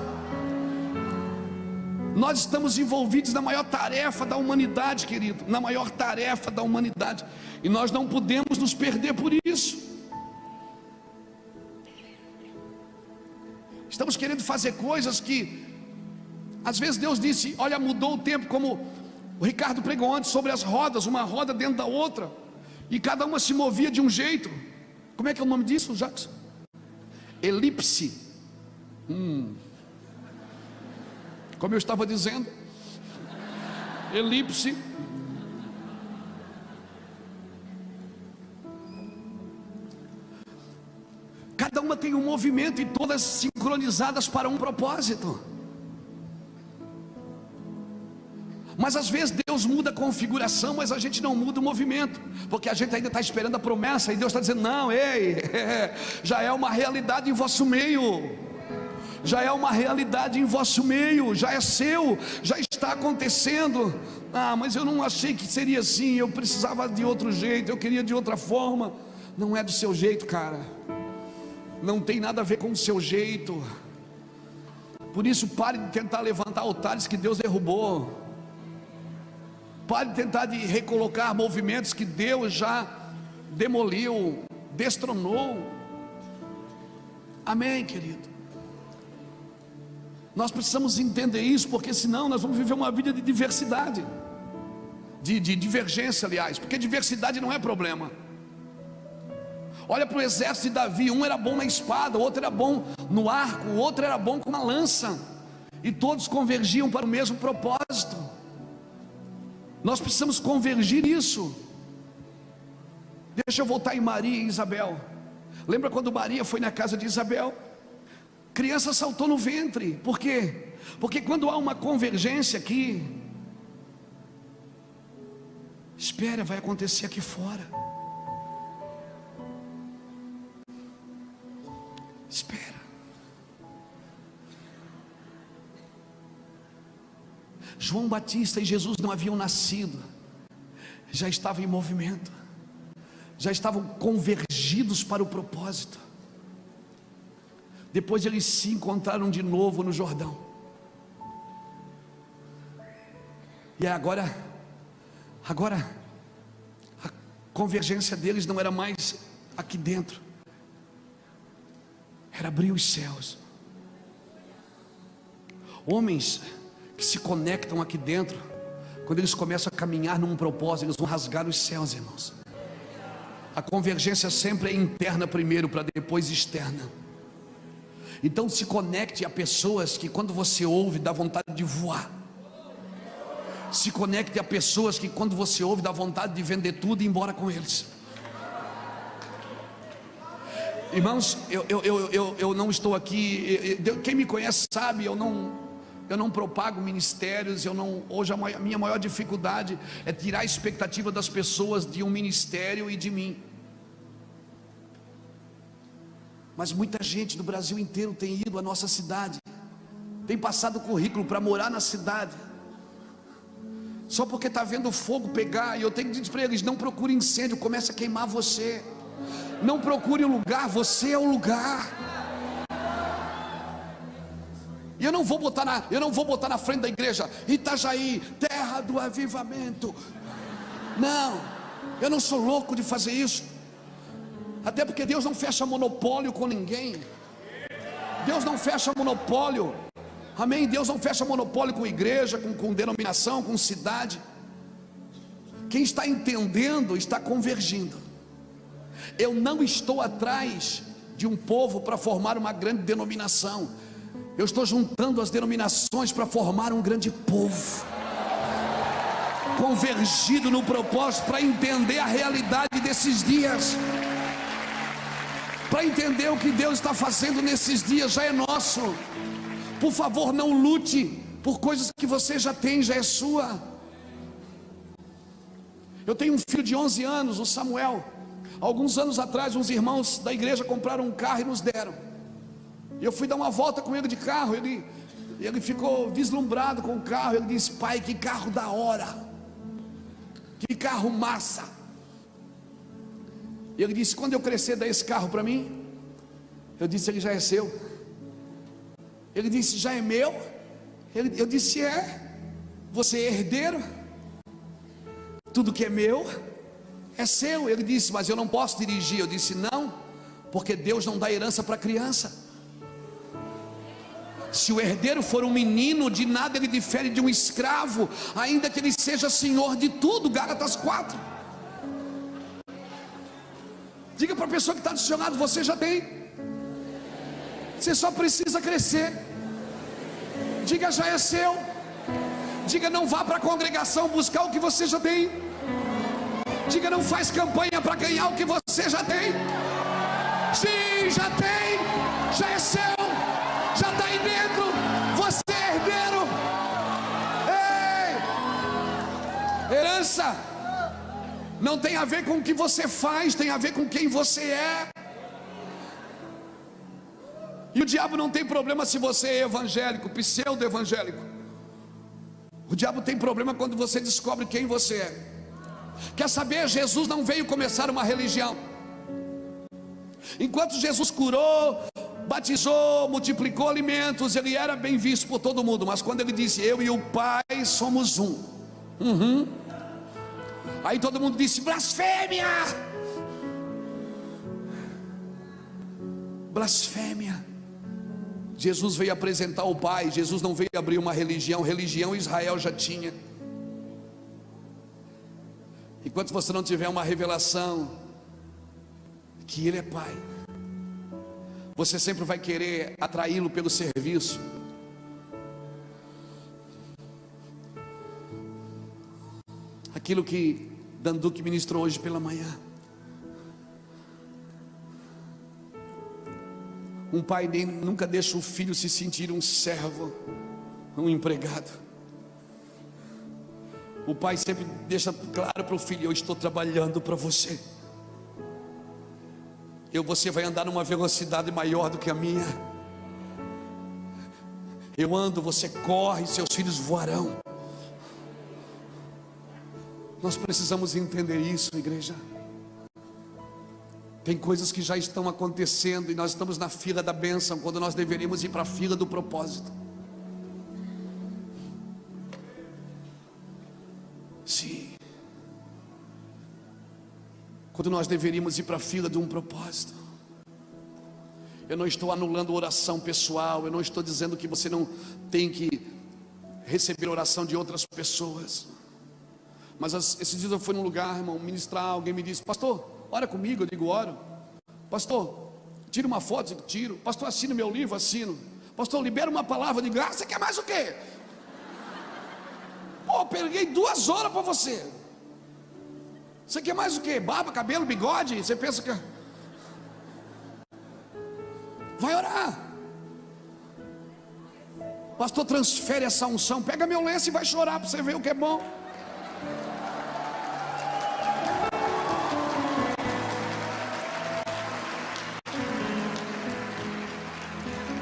Nós estamos envolvidos na maior tarefa da humanidade, querido, na maior tarefa da humanidade, e nós não podemos nos perder por isso. Estamos querendo fazer coisas que, às vezes Deus disse: olha, mudou o tempo, como o Ricardo pregou ontem sobre as rodas, uma roda dentro da outra, e cada uma se movia de um jeito. Como é que é o nome disso, Jackson? Elipse. Como eu estava dizendo, elipse. Cada uma tem um movimento e todas sincronizadas para um propósito. Mas às vezes Deus muda a configuração, mas a gente não muda o movimento, porque a gente ainda está esperando a promessa, e Deus está dizendo: não, ei, já é uma realidade em vosso meio. Já é uma realidade em vosso meio, já é seu, já está acontecendo. Mas eu não achei que seria assim, eu precisava de outro jeito, eu queria de outra forma. Não é do seu jeito, cara. Não tem nada a ver com o seu jeito. Por isso, pare de tentar levantar altares que Deus derrubou. Pare de tentar de recolocar movimentos que Deus já demoliu, destronou. Amém, querido? Nós precisamos entender isso, porque senão nós vamos viver uma vida de diversidade, de divergência, aliás, porque diversidade não é problema. Olha para o exército de Davi: um era bom na espada, o outro era bom no arco, o outro era bom com a lança, e todos convergiam para o mesmo propósito. Nós precisamos convergir nisso. Deixa eu voltar em Maria e Isabel. Lembra quando Maria foi na casa de Isabel? Criança saltou no ventre. Por quê? Porque quando há uma convergência aqui, espera, vai acontecer aqui fora. Espera. João Batista e Jesus não haviam nascido, já estavam em movimento, já estavam convergidos para o propósito. Depois eles se encontraram de novo no Jordão. E agora a convergência deles não era mais aqui dentro, era abrir os céus. Homens que se conectam aqui dentro, quando eles começam a caminhar num propósito, eles vão rasgar os céus, irmãos. A convergência sempre é interna primeiro, para depois externa. Então se conecte a pessoas que quando você ouve dá vontade de voar. Se conecte a pessoas que quando você ouve dá vontade de vender tudo e ir embora com eles. Irmãos, eu não estou aqui, quem me conhece sabe, eu não propago ministérios, hoje a minha maior dificuldade é tirar a expectativa das pessoas de um ministério e de mim. Mas muita gente do Brasil inteiro tem ido à nossa cidade, tem passado currículo para morar na cidade, só porque está vendo fogo pegar. E eu tenho que dizer para eles: não procure incêndio, começa a queimar você. Não procure um lugar, você é o lugar. E eu não vou botar na frente da igreja Itajaí, terra do avivamento. Não, eu não sou louco de fazer isso. Até porque Deus não fecha monopólio com ninguém. Deus não fecha monopólio. Amém? Deus não fecha monopólio com igreja, com denominação, com cidade. Quem está entendendo está convergindo. Eu não estou atrás de um povo para formar uma grande denominação. Eu estou juntando as denominações para formar um grande povo, convergido no propósito, para entender a realidade desses dias, para entender o que Deus está fazendo nesses dias. Já é nosso. Por favor, não lute por coisas que você já tem, já é sua. Eu tenho um filho de 11 anos, o Samuel. Alguns anos atrás, uns irmãos da igreja compraram um carro e nos deram. E eu fui dar uma volta com ele de carro. Ele ficou vislumbrado com o carro. Ele disse: pai, que carro da hora, que carro massa. E ele disse: quando eu crescer, dá esse carro para mim. Eu disse: ele já é seu. Ele disse: já é meu? Eu disse: é. Você é herdeiro? Tudo que é meu é seu. Ele disse: mas eu não posso dirigir. Eu disse: não, porque Deus não dá herança para criança. Se o herdeiro for um menino, de nada ele difere de um escravo, ainda que ele seja senhor de tudo. Gálatas 4. Diga para a pessoa que está do seu lado: você já tem. Você só precisa crescer. Diga: já é seu. Diga: não vá para a congregação buscar o que você já tem. Diga: não faz campanha para ganhar o que você já tem. Sim, já tem, já é seu, já está aí dentro. Você é herdeiro. Ei! Herança não tem a ver com o que você faz, tem a ver com quem você é. E o diabo não tem problema se você é evangélico, pseudo-evangélico. O diabo tem problema quando você descobre quem você é. Quer saber? Jesus não veio começar uma religião. Enquanto Jesus curou, batizou, multiplicou alimentos, ele era bem visto por todo mundo. Mas quando ele disse: eu e o Pai somos um, aí todo mundo disse: blasfêmia, blasfêmia. Jesus veio apresentar o Pai. Jesus não veio abrir uma religião. Religião Israel já tinha. Enquanto você não tiver uma revelação que Ele é Pai, você sempre vai querer atraí-lo pelo serviço. Aquilo que Danduque ministrou hoje pela manhã. Um pai nunca deixa o filho se sentir um servo, um empregado. O pai sempre deixa claro para o filho: eu estou trabalhando para você. Você vai andar numa velocidade maior do que a minha. Eu ando, você corre, seus filhos voarão. Nós precisamos entender isso, igreja. Tem coisas que já estão acontecendo e nós estamos na fila da bênção, quando nós deveríamos ir para a fila do propósito. Sim. Quando nós deveríamos ir para a fila de um propósito. Eu não estou anulando oração pessoal. Eu não estou dizendo que você não tem que receber a oração de outras pessoas. Mas esses dias eu fui num lugar, irmão, ministrar, alguém me disse: pastor, ora comigo. Eu digo: oro. Pastor, tira uma foto. Eu digo: tiro. Pastor, assina meu livro. Assino. Pastor, libera uma palavra. Eu digo: ah, você quer mais o quê? Pô, peguei 2 horas para você. Você quer mais o quê? Barba, cabelo, bigode? Você pensa que... Vai orar. Pastor, transfere essa unção. Pega meu lenço e vai chorar para você ver o que é bom.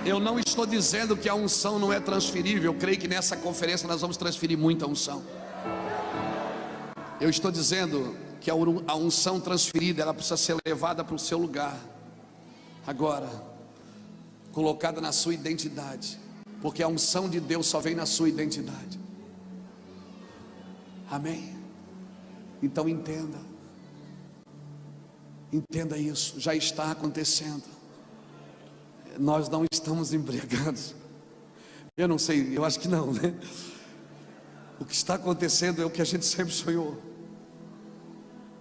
Eu não estou dizendo que a unção não é transferível. Eu creio que nessa conferência nós vamos transferir muita unção. Eu estou dizendo que a unção transferida, ela precisa ser levada para o seu lugar. Agora, colocada na sua identidade. Porque a unção de Deus só vem na sua identidade. Amém? Então entenda. Entenda isso. Já está acontecendo. Nós não estamos embriagados. Eu não sei, eu acho que não, né? O que está acontecendo é o que a gente sempre sonhou,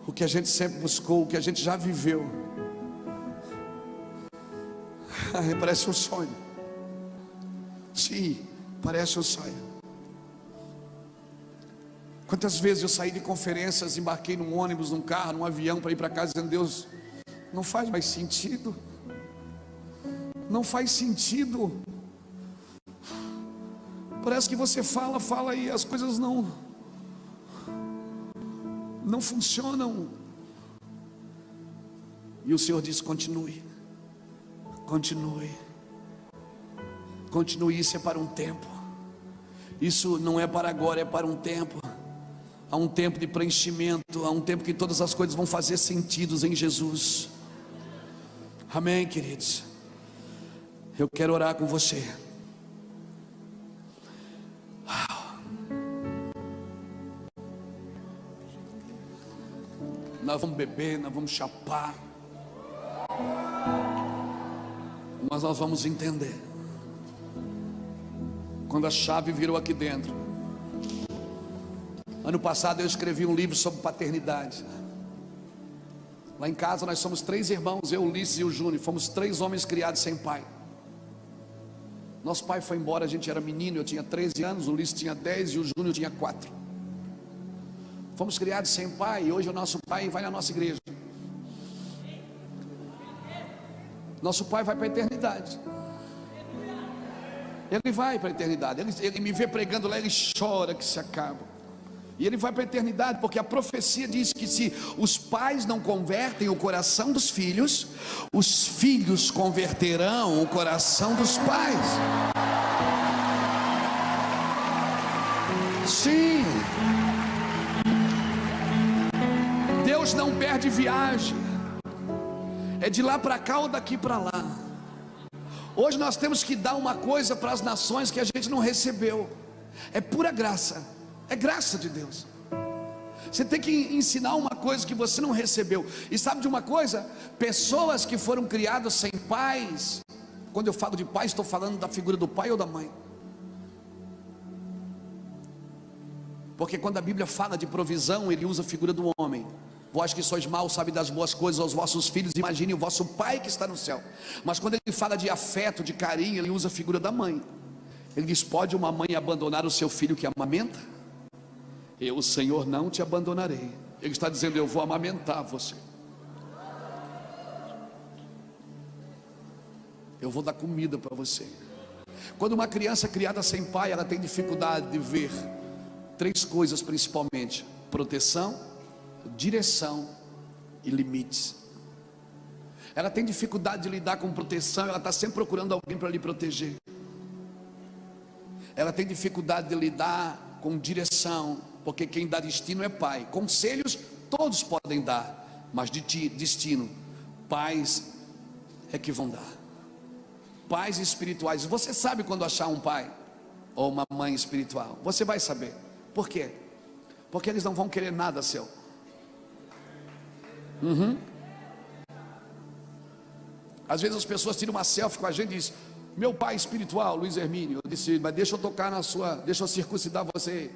o que a gente sempre buscou, o que a gente já viveu. Parece um sonho. Sim, parece um sonho. Quantas vezes eu saí de conferências, embarquei num ônibus, num carro, num avião para ir para casa, dizendo: Deus, não faz mais sentido. Não faz sentido. Parece que você fala e as coisas não funcionam. E o Senhor diz: continue. Continue. Continue, isso é para um tempo. Isso não é para agora, é para um tempo. Há um tempo de preenchimento, há um tempo que todas as coisas vão fazer sentido em Jesus. Amém, queridos? Eu quero orar com você. Nós vamos beber, nós vamos chapar, mas nós vamos entender. Quando a chave virou aqui dentro. Ano passado eu escrevi um livro sobre paternidade. Lá em casa nós somos 3 irmãos, eu, Ulisses e o Júnior. Fomos 3 homens criados sem pai. Nosso pai foi embora, a gente era menino, eu tinha 13 anos, o Ulisses tinha 10 e o Júnior tinha 4. Fomos criados sem pai e hoje o nosso pai vai na nossa igreja. Nosso pai vai para a eternidade. Ele vai para a eternidade. Ele me vê pregando lá, ele chora que se acaba. E ele vai para a eternidade, porque a profecia diz que se os pais não convertem o coração dos filhos, os filhos converterão o coração dos pais. Sim. Deus não perde viagem. É de lá para cá ou daqui para lá. Hoje nós temos que dar uma coisa para as nações que a gente não recebeu. É pura graça. É graça de Deus. Você tem que ensinar uma coisa que você não recebeu. E sabe de uma coisa? Pessoas que foram criadas sem pais. Quando eu falo de pai, estou falando da figura do pai ou da mãe. Porque quando a Bíblia fala de provisão, ele usa a figura do homem. Vós que sois maus, sabe das boas coisas aos vossos filhos, imagine o vosso pai que está no céu. Mas quando ele fala de afeto, de carinho, ele usa a figura da mãe. Ele diz: pode uma mãe abandonar o seu filho que amamenta? Eu, o Senhor, não te abandonarei. Ele está dizendo: eu vou amamentar você. Eu vou dar comida para você. Quando uma criança criada sem pai, ela tem dificuldade de ver 3 coisas principalmente: proteção, direção e limites. Ela tem dificuldade de lidar com proteção, ela está sempre procurando alguém para lhe proteger. Ela tem dificuldade de lidar com direção, porque quem dá destino é pai. Conselhos todos podem dar, mas destino, pais é que vão dar. Pais espirituais. Você sabe quando achar um pai ou uma mãe espiritual? Você vai saber. Por quê? Porque eles não vão querer nada seu. Às vezes as pessoas tiram uma selfie com a gente e dizem: Meu pai espiritual, Luiz Hermínio, eu disse: mas deixa eu tocar na sua, deixa eu circuncidar você.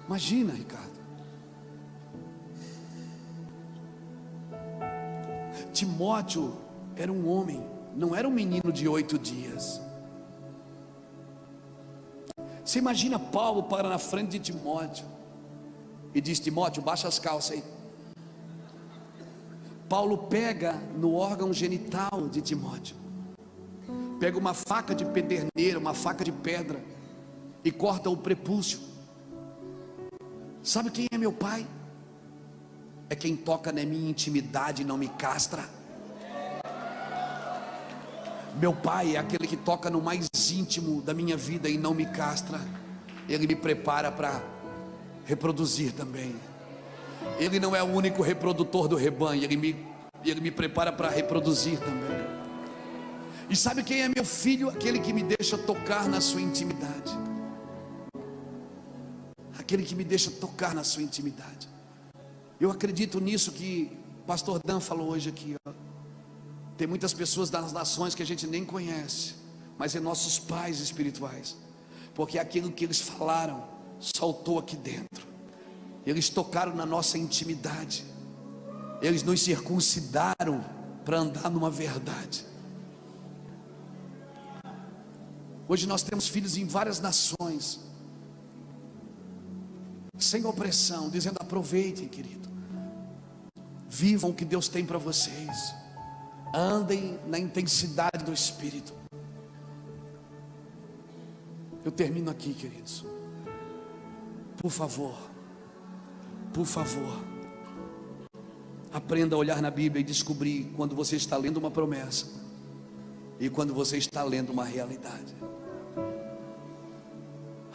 Imagina, Ricardo. Timóteo era um homem, não era um menino de 8 dias. Você imagina Paulo para na frente de Timóteo e diz: Timóteo, baixa as calças aí. Paulo pega no órgão genital de Timóteo, pega uma faca de pederneira, uma faca de pedra, e corta o prepúcio. Sabe quem é meu pai? É quem toca na minha intimidade e não me castra. Meu pai é aquele que toca no mais íntimo da minha vida e não me castra. Ele me prepara para reproduzir também. Ele não é o único reprodutor do rebanho, ele me prepara para reproduzir também. E sabe quem é meu filho? Aquele que me deixa tocar na sua intimidade. Aquele que me deixa tocar na sua intimidade. Eu acredito nisso que o pastor Dan falou hoje aqui, ó. Tem muitas pessoas das nações que a gente nem conhece, mas é nossos pais espirituais, porque aquilo que eles falaram saltou aqui dentro. Eles tocaram na nossa intimidade. Eles nos circuncidaram para andar numa verdade. Hoje nós temos filhos em várias nações, sem opressão, dizendo: aproveitem, querido, vivam o que Deus tem para vocês, andem na intensidade do Espírito. Eu termino aqui, queridos. Por favor, aprenda a olhar na Bíblia e descobrir quando você está lendo uma promessa e quando você está lendo uma realidade.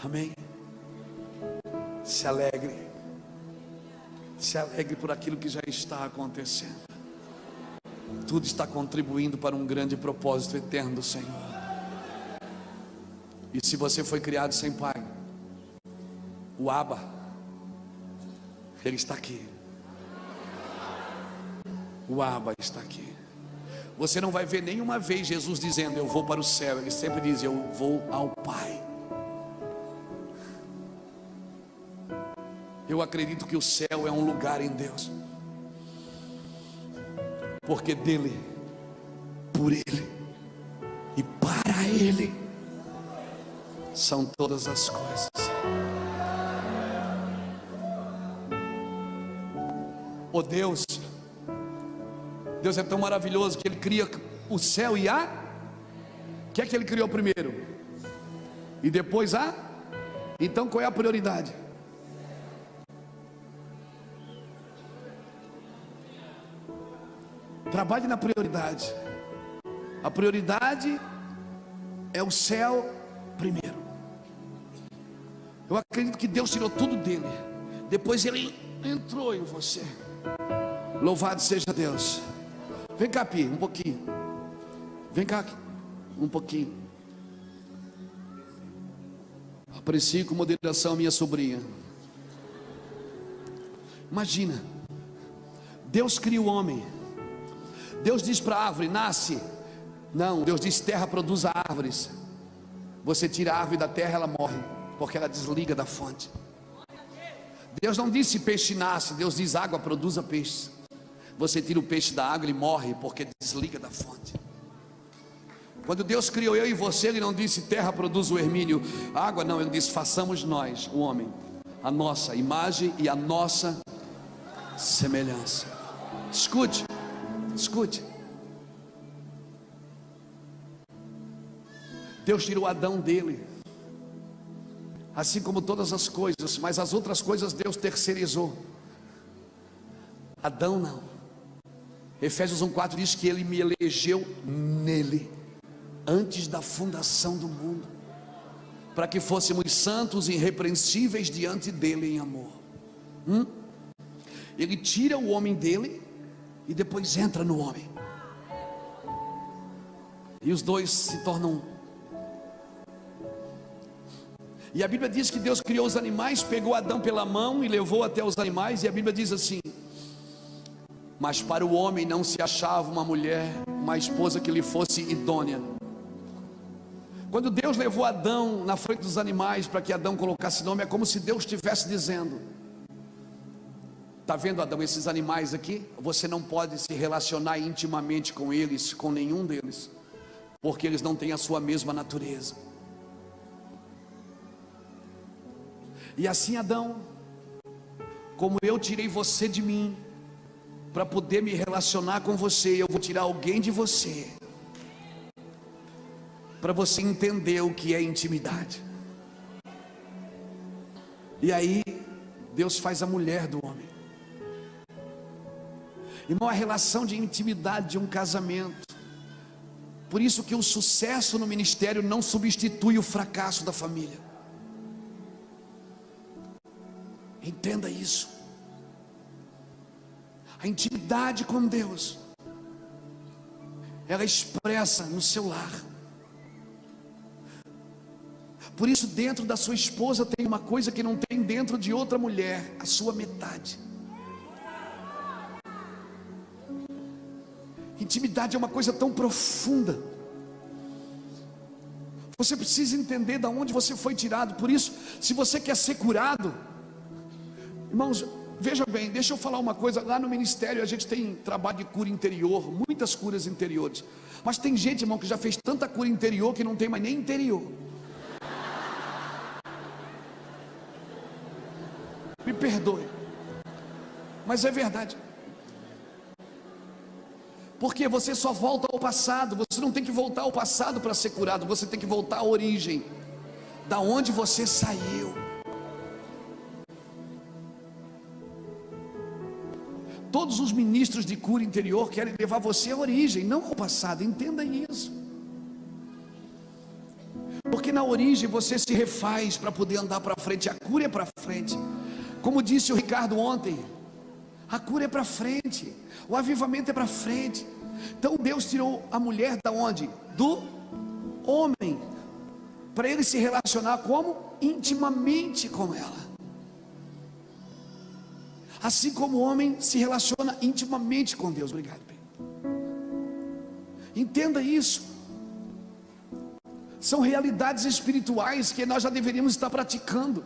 Amém? Se alegre por aquilo que já está acontecendo. Tudo está contribuindo para um grande propósito eterno do Senhor. E se você foi criado sem pai, o Abba, ele está aqui. O Abba está aqui. Você não vai ver nenhuma vez Jesus dizendo: eu vou para o céu. Ele sempre diz: eu vou ao Pai. Eu acredito que o céu é um lugar em Deus, porque dele, por ele e para ele são todas as coisas. Oh Deus é tão maravilhoso que ele cria o céu e a... O que é que ele criou primeiro? E depois a... Então qual é a prioridade? Trabalhe na prioridade. A prioridade é o céu primeiro. Eu acredito que Deus tirou tudo dele, depois ele entrou em você. Louvado seja Deus. Vem cá, Pi, um pouquinho. Vem cá, um pouquinho. Aprecie com moderação minha sobrinha. Imagina, Deus cria o homem. Deus diz para a árvore: nasce. Não, Deus diz: terra, produza árvores. Você tira a árvore da terra, ela morre, porque ela desliga da fonte. Deus não disse peixe nasce, Deus diz: água, produza peixe. Você tira o peixe da água, ele morre, porque desliga da fonte. Quando Deus criou eu e você, ele não disse: terra, produz o Hermínio, água. Não, ele disse: façamos nós, o homem, a nossa imagem e a nossa semelhança. Escute. Deus tirou Adão dele, assim como todas as coisas, mas as outras coisas Deus terceirizou. Adão não. Efésios 1:4 diz que ele me elegeu nele, antes da fundação do mundo, para que fôssemos santos e irrepreensíveis diante dele em amor. Ele tira o homem dele e depois entra no homem, e os dois se tornam um. E a Bíblia diz que Deus criou os animais, pegou Adão pela mão e levou até os animais, e a Bíblia diz assim: Mas para o homem não se achava uma mulher, uma esposa que lhe fosse idônea. Quando Deus levou Adão na frente dos animais para que Adão colocasse nome, é como se Deus estivesse dizendo: está vendo, Adão, esses animais aqui? Você não pode se relacionar intimamente com eles, com nenhum deles, porque eles não têm a sua mesma natureza. E assim, Adão, como eu tirei você de mim, para poder me relacionar com você, eu vou tirar alguém de você, para você entender o que é intimidade. E aí, Deus faz a mulher do homem. Irmão, a relação de intimidade de um casamento. Por isso que o sucesso no ministério não substitui o fracasso da família. Entenda isso. A intimidade com Deus, ela expressa no seu lar. Por isso, dentro da sua esposa tem uma coisa que não tem dentro de outra mulher: a sua metade. Intimidade é uma coisa tão profunda. Você precisa entender de onde você foi tirado. Por isso, se você quer ser curado, irmãos, veja bem, deixa eu falar uma coisa. Lá no ministério a gente tem trabalho de cura interior, muitas curas interiores. Mas tem gente, irmão, que já fez tanta cura interior que não tem mais nem interior. Me perdoe, mas é verdade. Porque você só volta ao passado. Você não tem que voltar ao passado para ser curado. Você tem que voltar à origem, da onde você saiu. Todos os ministros de cura interior querem levar você à origem, não ao passado. Entenda isso. Porque na origem você se refaz para poder andar para frente. A cura é para frente. Como disse o Ricardo ontem, a cura é para frente, o avivamento é para frente. Então Deus tirou a mulher da onde? Do homem, para ele se relacionar como? Intimamente com ela. Assim como o homem se relaciona intimamente com Deus. Obrigado, bem. Entenda isso. São realidades espirituais que nós já deveríamos estar praticando.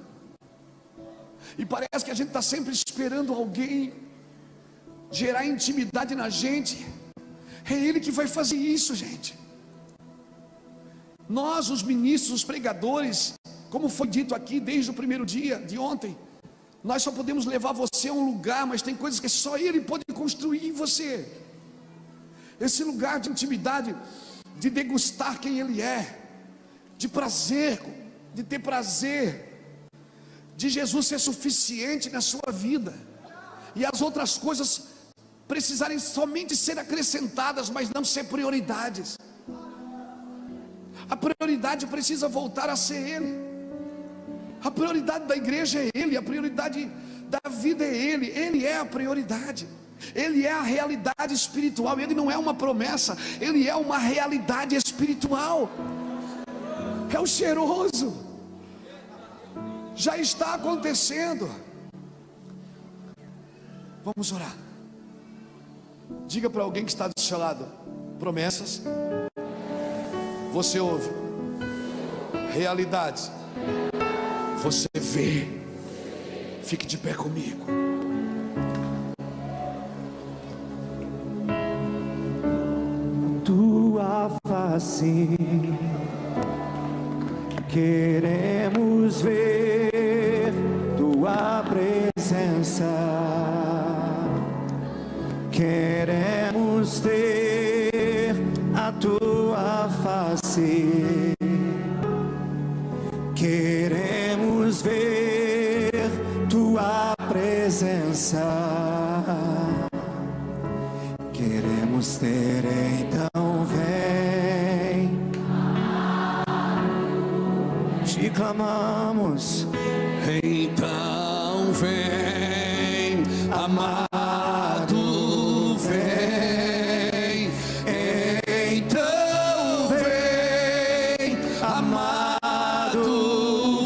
E parece que a gente está sempre esperando alguém gerar intimidade na gente. É Ele que vai fazer isso, gente. Nós, os ministros, os pregadores, como foi dito aqui desde o primeiro dia de ontem, nós só podemos levar você a um lugar, mas tem coisas que só Ele pode construir em você. Esse lugar de intimidade, de degustar quem Ele é, de prazer, de ter prazer, de Jesus ser suficiente na sua vida, e as outras coisas precisarem somente ser acrescentadas, mas não ser prioridades. A prioridade precisa voltar a ser Ele. A prioridade da igreja é Ele, a prioridade da vida é Ele. Ele é a prioridade. Ele é a realidade espiritual. Ele não é uma promessa, Ele é uma realidade espiritual. É o cheiroso. Já está acontecendo. Vamos orar. Diga para alguém que está do seu lado: promessas você ouve, realidades você vê. Fique de pé comigo. Tua face queremos ver, tua presença queremos ter, a tua face queremos ver, tua presença queremos ter. Então vem, te clamamos. Então vem, amado, vem. Então vem, amado,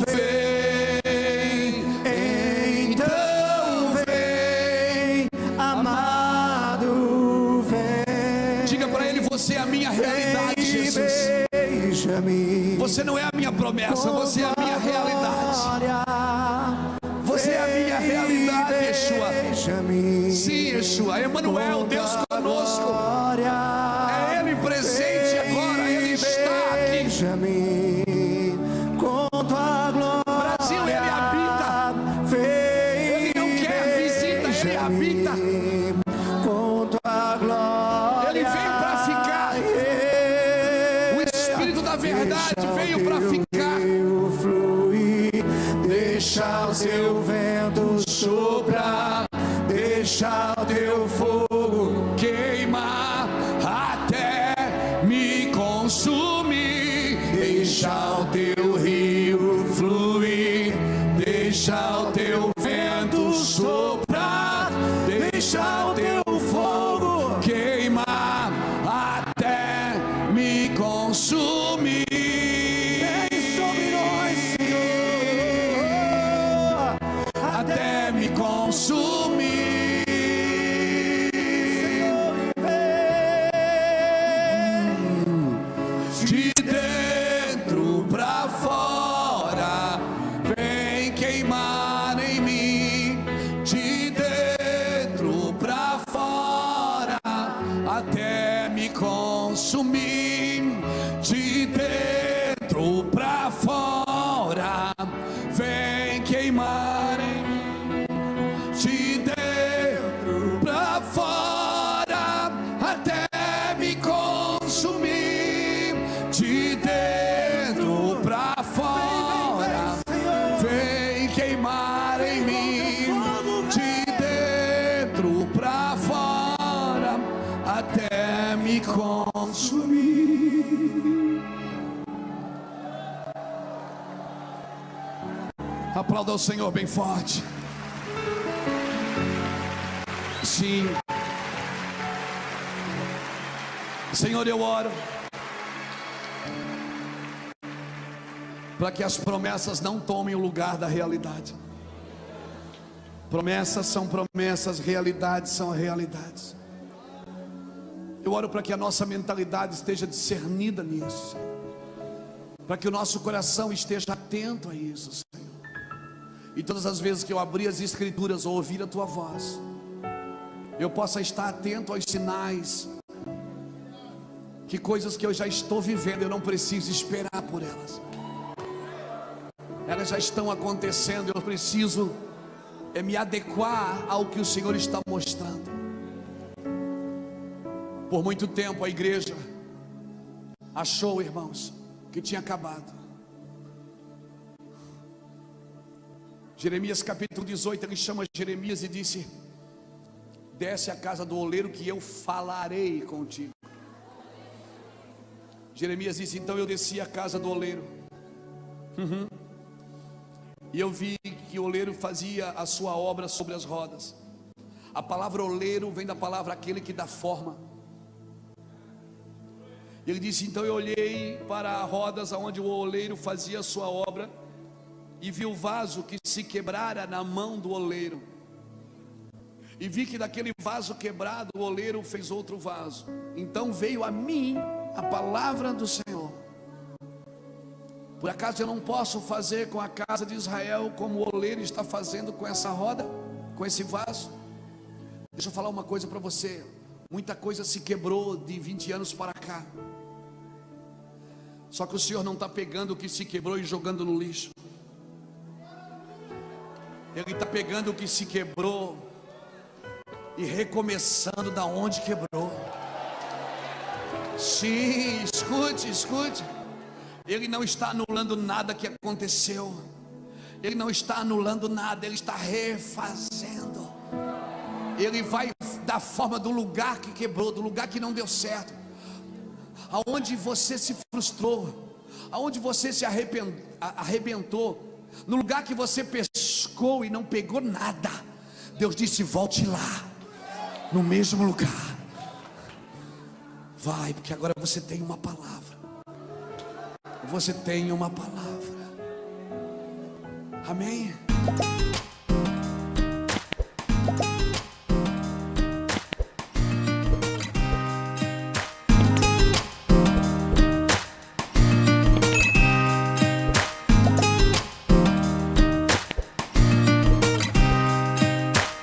vem. Então vem, amado, você é a minha realidade, Jesus. Beija-me. Você não é a minha promessa, você é a minha realidade. Você é a minha realidade, Yeshua. Sim, Yeshua, Emanuel, Deus conosco. É Ele presente agora, Ele está aqui. Com tua glória. Brasil, Ele habita. Ele não quer visita, Ele habita. Com tua glória. Ele veio para ficar. O Espírito da verdade veio para ficar. Deixa o seu vento soprar, deixa o teu fogo Queima até me consumir. deixa o teu rio fluir, deixa o teu vento soprar, deixa o teu fogo Queima até me consumir. vem sobre nós, Senhor, Até me consumir. De dentro pra fora, vem queimar em mim. De dentro pra fora, até me consumir. De dentro pra fora, vem queimar em mim. De dentro pra fora, até me consumir. De dentro pra fora, vem queimar em mim. De dentro pra fora, até me consumir. Aplauda o Senhor bem forte. Sim. Senhor, eu oro para que as promessas não tomem o lugar da realidade. Promessas são promessas, realidades são realidades. Eu oro para que a nossa mentalidade esteja discernida nisso, Senhor. Para que o nosso coração esteja atento a isso, Senhor. E todas as vezes que eu abrir as Escrituras ou ouvir a Tua voz, eu possa estar atento aos sinais, que coisas que eu já estou vivendo, eu não preciso esperar por elas. Elas já estão acontecendo, eu preciso me adequar ao que o Senhor está mostrando. Por muito tempo a igreja achou, irmãos, que tinha acabado. Jeremias capítulo 18, ele chama Jeremias e disse: desce à casa do oleiro que eu falarei contigo. Jeremias disse: então eu desci à casa do oleiro. E eu vi que o oleiro fazia a sua obra sobre as rodas. A palavra oleiro vem da palavra aquele que dá forma. Ele disse: então eu olhei para as rodas aonde o oleiro fazia a sua obra, e vi o vaso que se quebrara na mão do oleiro. E vi que daquele vaso quebrado o oleiro fez outro vaso. Então veio a mim a palavra do Senhor: por acaso eu não posso fazer com a casa de Israel como o oleiro está fazendo com essa roda, com esse vaso? Deixa eu falar uma coisa para você. Muita coisa se quebrou de 20 anos para cá. Só que o Senhor não está pegando o que se quebrou e jogando no lixo. Ele está pegando o que se quebrou e recomeçando da onde quebrou. Sim, escute. Ele não está anulando nada que aconteceu. Ele não está anulando nada, ele está refazendo. Ele vai dar forma do lugar que quebrou, do lugar que não deu certo, aonde você se frustrou, aonde você se arrebentou, no lugar que você pescou e não pegou nada. Deus disse: volte lá, no mesmo lugar. Vai, porque agora você tem uma palavra. Você tem uma palavra. Amém?